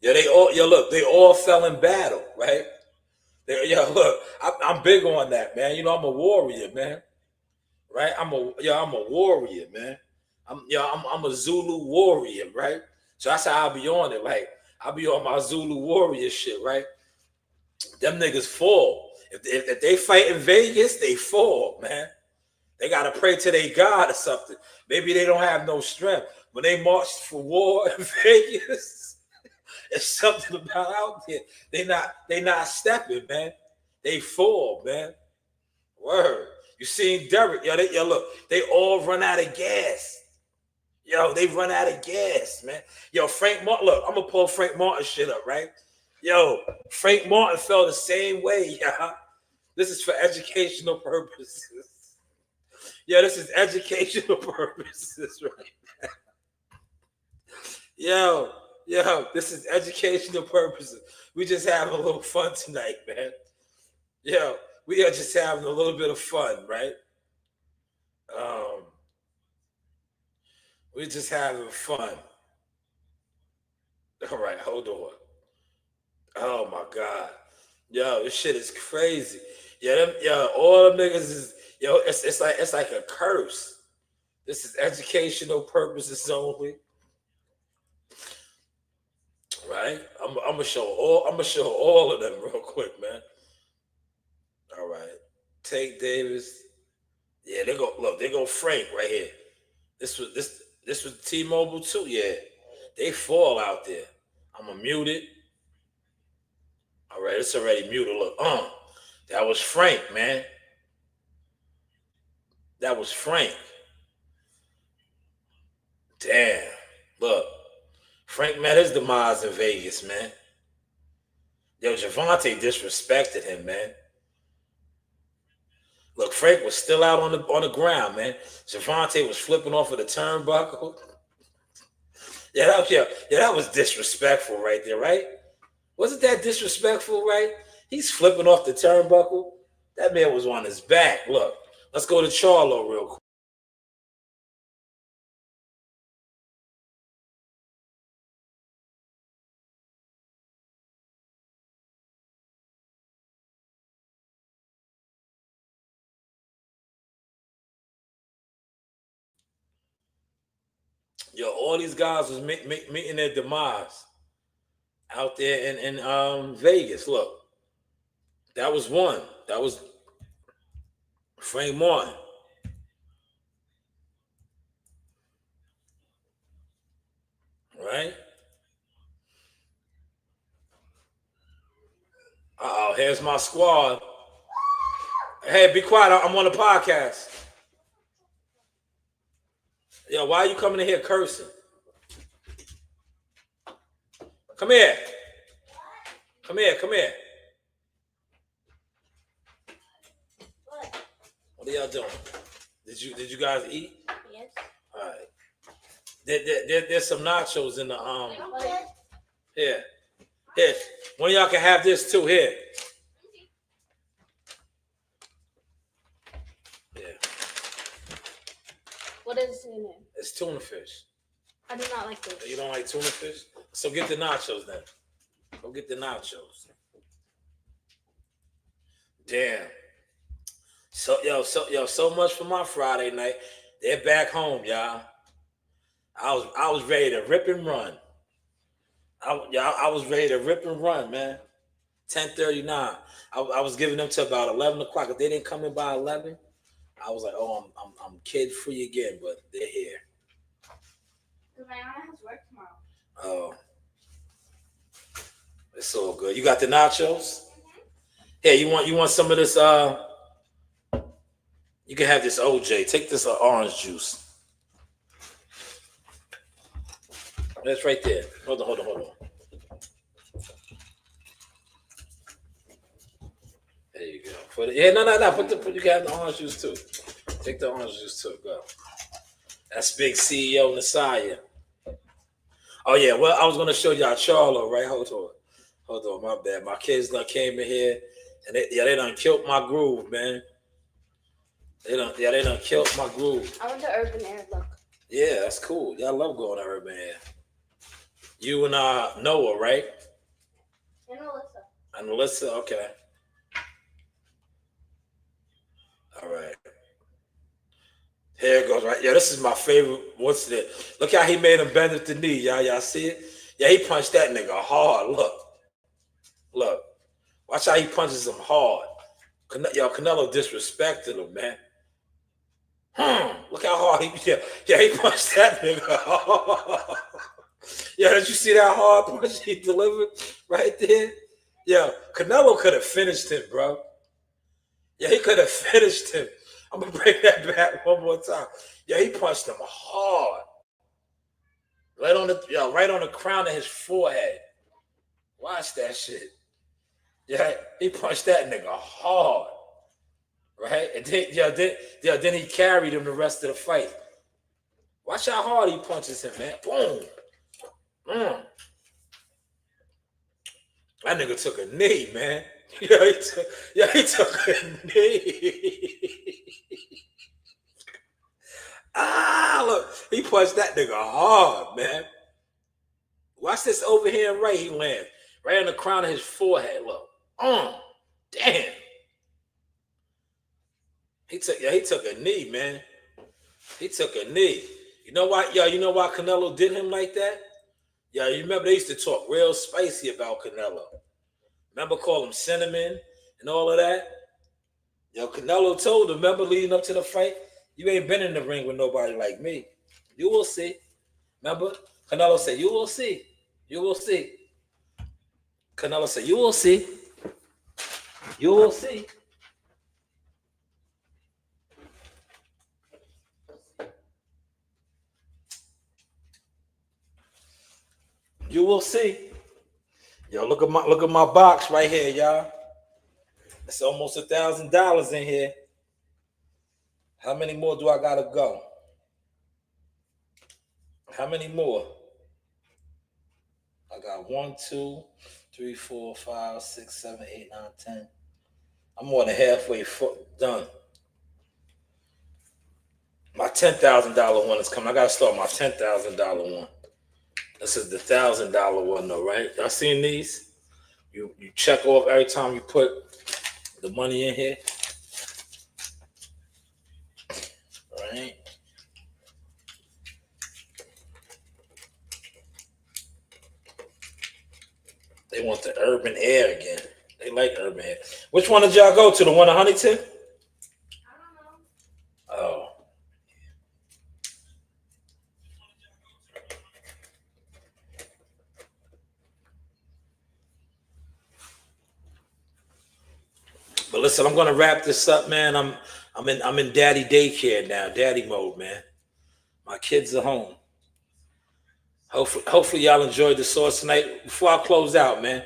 Yeah, they all fell in battle, right? Look, I'm big on that, man. I'm a warrior, man. Right? I'm a warrior, man. I'm a Zulu warrior, right? So that's how I be on it. Like I be on my Zulu warrior shit, right? Them niggas fall. If they fight in Vegas, they fall, man. They gotta pray to their God or something. Maybe they don't have no strength. When they marched for war in Vegas, it's something about out there. They not stepping, man. They fall, man. Word. You seen Derek? Yo, look, they all run out of gas. Yo, they run out of gas, man. Yo, Frank Martin, look, I'm gonna pull Frank Martin shit up, right? Yo, Frank Martin felt the same way, yeah. This is for educational purposes. Yeah, this is educational purposes, right? Yo, this is educational purposes. We just having a little fun tonight, man. Yo, we are just having a little bit of fun, right? We're just having fun. All right, hold on. Oh my God. Yo, this shit is crazy. All them niggas is, it's like a curse. This is educational purposes only. Right? I'm gonna show all of them real quick, man. All right. Tank Davis. Yeah, they go Frank right here. This was T-Mobile too. Yeah. They fall out there. I'm gonna mute it. All right, it's already muted. Look, that was Frank, man. That was Frank. Damn. Look, Frank met his demise in Vegas, man. Yo, Javante disrespected him, man. Look, Frank was still out on the ground, man. Javante was flipping off of the turnbuckle. That was disrespectful right there, right? Wasn't that disrespectful, right? He's flipping off the turnbuckle. That man was on his back. Look, let's go to Charlo real quick. Yo, all these guys was meeting their demise out there in Vegas. Look, that was one. That was Frank Martin. Right? Uh-oh, here's my squad. Hey, be quiet. I'm on the podcast. Yo, why are you coming in here cursing? Come here. Come here. What are y'all doing? Did you guys eat? Yes. All right. There's some nachos in the Here. One of y'all can have this too. Here. Yeah. What is in it? It's tuna fish. I do not like this. You don't like tuna fish? So get the nachos then. Go get the nachos. Damn. So much for my Friday night. They're back home, y'all. I was ready to rip and run. I was ready to rip and run, man. 10:39. I was giving them to about 11 o'clock. If they didn't come in by 11, I was like, oh, I'm kid free again, but they're here. Rihanna has work tomorrow. Oh, it's all good. You got the nachos? Hey, you want some of this? You can have this OJ. Take this orange juice. That's right there. Hold on. There you go. You can have the orange juice too. Take the orange juice too. Go. That's big CEO Nasiah. Oh yeah. Well, I was gonna show y'all Charlo, right? Hold on. My bad. My kids done came in here and they done killed my groove, man. They done killed my groove. I went to Urban Air. Look. Yeah, that's cool. Y'all love going to Urban Air. You and Noah, right? And Alyssa, okay. All right. Here it goes, right? Yeah, this is my favorite. What's that? Look how he made him bend at the knee, y'all. Y'all see it? Yeah, he punched that nigga hard. Look. Watch how he punches him hard. Yo, Canelo disrespected him, man. Look how hard he he punched that nigga hard. Yeah, did you see that hard punch he delivered right there? Yeah, Canelo could have finished him, bro. Yeah, he could have finished him. I'm gonna bring that back one more time. Yeah, he punched him hard. Right on the crown of his forehead. Watch that shit. Yeah, he punched that nigga hard. Right? And then he carried him the rest of the fight. Watch how hard he punches him, man. Boom. That nigga took a knee, man. Yeah, he took a knee. Look, he punched that nigga hard, man. Watch this overhand right he lands. Right on the crown of his forehead, look. Damn. He took a knee, man. He took a knee. You know why? Yo, you know why Canelo did him like that? Yeah, you remember they used to talk real spicy about Canelo. Remember call him cinnamon and all of that? Yo, Canelo told him, remember leading up to the fight, you ain't been in the ring with nobody like me. You will see. Remember? Canelo said, you will see. You will see. Canelo said, you will see. You will see. You will see. Yo, look at my box right here, y'all. It's almost $1,000 in here. How many more do I gotta go? How many more? I got 1, 2, 3, 4, 5, 6, 7, 8, 9, 10. I'm more than halfway done. My $10,000 one is coming. I gotta start my $10,000 one. This is the $1,000 one though, right? Y'all seen these? You check off every time you put the money in here. Right? They want the urban air again. They like urban air. Which one did y'all go to? The one in Huntington? I don't know. Oh. But listen, I'm gonna wrap this up, man. I'm in daddy daycare now, daddy mode, man. My kids are home. Hopefully y'all enjoyed the source tonight. Before I close out, man,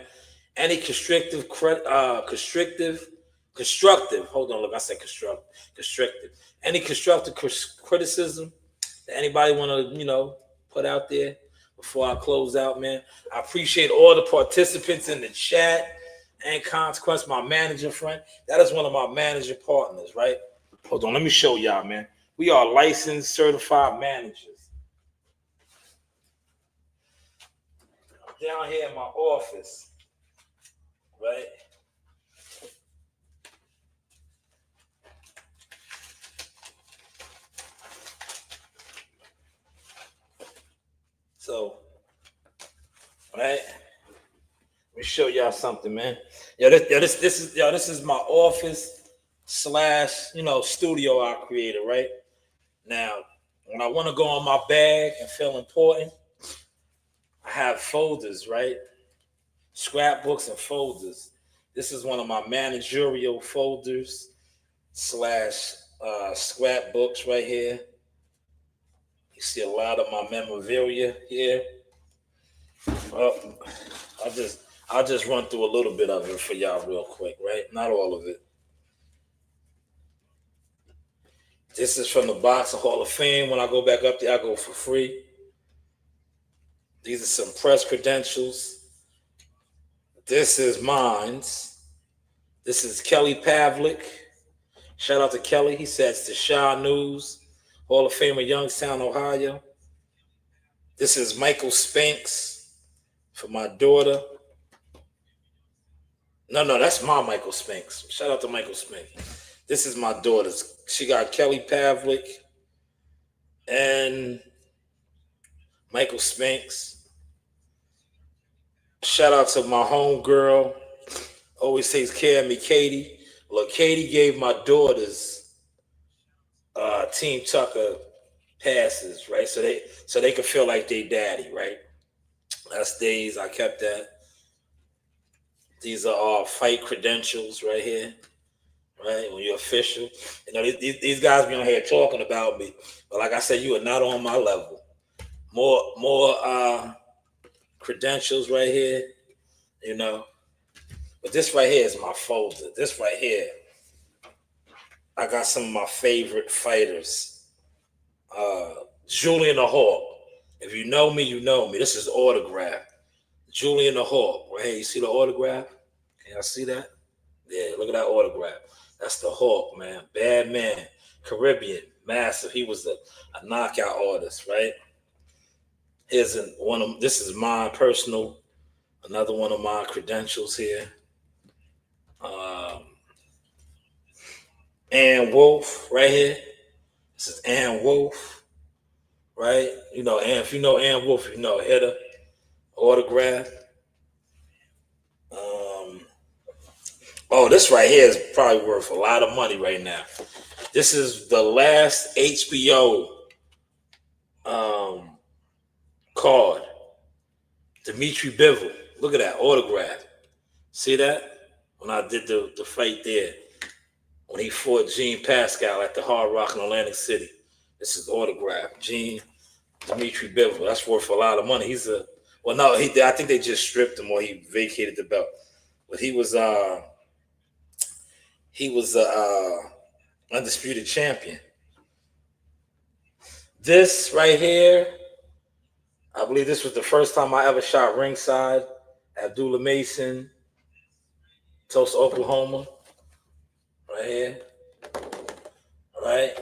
any constructive. Hold on, look, I said constrictive. Any constructive criticism that anybody want to, put out there before I close out, man? I appreciate all the participants in the chat and Consequence, my manager friend. That is one of my manager partners, right? Hold on, let me show y'all, man. We are licensed, certified managers. Down here in my office, right? So, right? Let me show y'all something, man. This is my office / studio I created, right? Now, when I want to go on my bag and feel important, I have folders, right? Scrapbooks and folders. This is one of my managerial folders / scrapbooks right here. You see a lot of my memorabilia here. Well, I'll just run through a little bit of it for y'all real quick, right? Not all of it. This is from the Boxing Hall of Fame. When I go back up there, I go for free. These are some press credentials. This is mine's. This is Kelly Pavlik. Shout out to Kelly. He says to Shanewz, Hall of Fame of Youngstown, Ohio. This is Michael Spinks for my daughter. No, that's my Michael Spinks. Shout out to Michael Spinks. This is my daughter's. She got Kelly Pavlik and Michael Spinks. Shout out to my homegirl. Always takes care of me, Katie. Look, Katie gave my daughters Team Tucker passes, right? So they could feel like they daddy, right? That's days I kept that. These are all fight credentials right here, right? When you're official, you know these guys be on here talking about me, but like I said, you are not on my level. More credentials right here, you know. But this right here is my folder. This right here, I got some of my favorite fighters. Julian the Hawk. If you know me, you know me. This is autograph. Julian the Hawk. Right here, you see the autograph? Can y'all see that? Yeah, look at that autograph. That's the Hawk, man. Bad man. Caribbean. Massive. He was a knockout artist, right? Here's this is my personal, another one of my credentials here. Ann Wolf, right here. This is Ann Wolf, right? You know, Ann, if you know Ann Wolf, you know, hitter, autograph. Oh, this right here is probably worth a lot of money right now. This is the last HBO card. Dimitri Bivol. Look at that autograph. See that? When I did the fight there, when he fought Gene Pascal at the Hard Rock in Atlantic City. This is autograph. Dimitri Bivol. That's worth a lot of money. I think they just stripped him or he vacated the belt. But he was undisputed champion. This right here, I believe this was the first time I ever shot ringside. Abdullah Mason, Tulsa, Oklahoma. Right here. All right.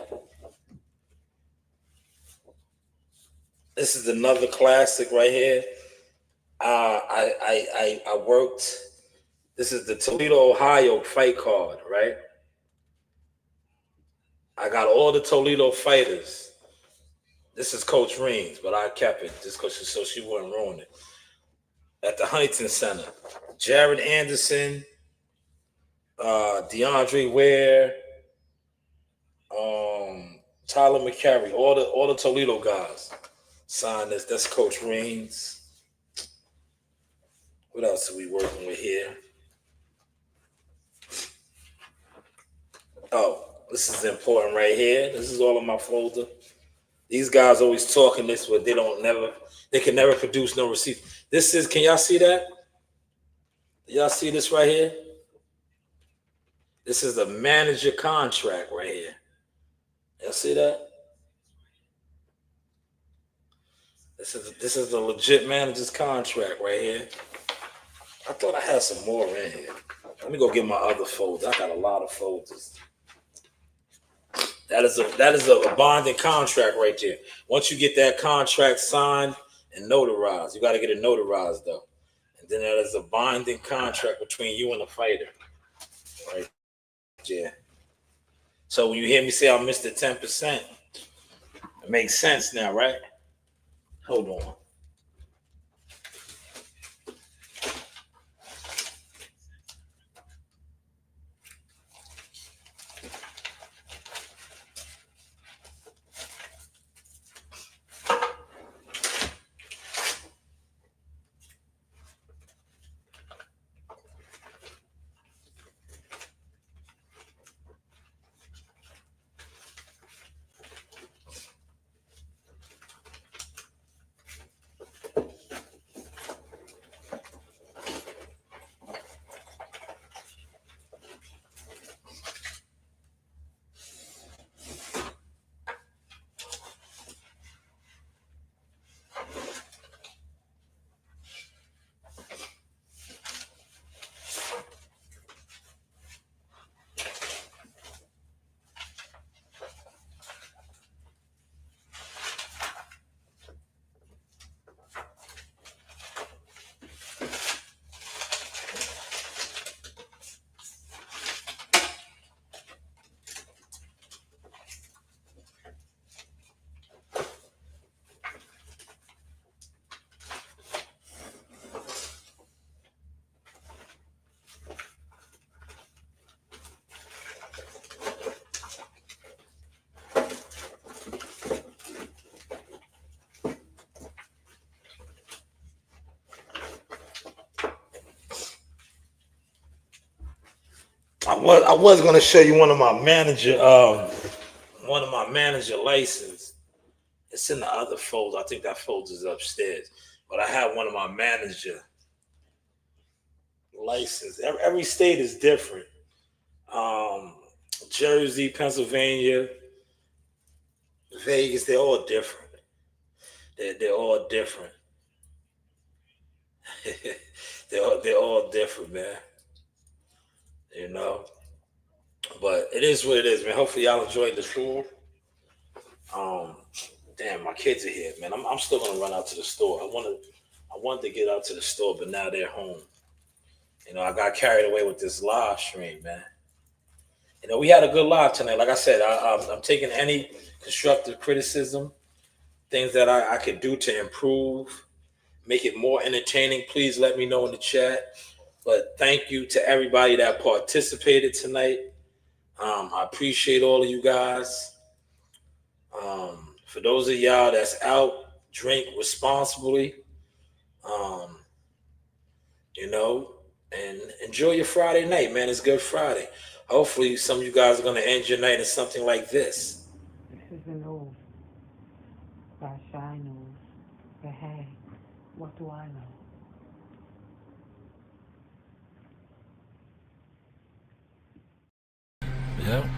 This is another classic right here. I worked. This is the Toledo, Ohio fight card, right? I got all the Toledo fighters. This is Coach Reams, but I kept it just so she wouldn't ruin it. At the Huntington Center, Jared Anderson, DeAndre Ware, Tyler McCarry, all the Toledo guys signed this. That's Coach Reams. What else are we working with here? Oh, this is important right here. This is all in my folder. These guys always talking this, but they can never produce no receipt. This is, can y'all see that? Y'all see this right here? This is a manager contract right here. Y'all see that? This is a legit manager's contract right here. I thought I had some more in here. Let me go get my other folder. I got a lot of folders. That is a bonding contract right there. Once you get that contract signed and notarized, you got to get it notarized though. And then that is a binding contract between you and the fighter. Right? Yeah. So when you hear me say I missed the 10%, it makes sense now, right? Hold on. I was gonna show you one of my manager license. It's in the other folder. I think that folder is upstairs. But I have one of my manager license. Every state is different. Jersey, Pennsylvania, Vegas, they're all different. They're all different. they're all different, man. You know, but it is what it is, man. Hopefully y'all enjoyed the tour. Damn, my kids are here, man. I'm still gonna run out to the store. I wanted to get out to the store, but now they're home. You know, I got carried away with this live stream, man. You know, we had a good live tonight. Like I said, I'm taking any constructive criticism, things that I could do to improve, make it more entertaining. Please let me know in the chat. But thank you to everybody that participated tonight. I appreciate all of you guys. For those of y'all that's out, drink responsibly. You know, and enjoy your Friday night, man. It's Good Friday. Hopefully some of you guys are going to end your night in something like this. This is the news by Shanewz. But hey, what do I know? Yeah.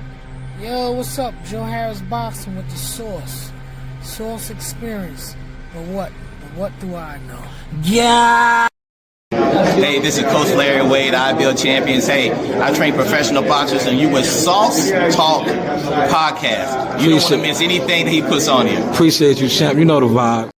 Yo, what's up? Joe Harris Boxing with the Source. Source Experience. But what do I know? Yeah. Hey, this is Coach Larry Wade, IBL Champions. Hey, I train professional boxers, and you with Sauce Talk Podcast. You don't want to miss anything that he puts on here. Appreciate you, champ. You know the vibe.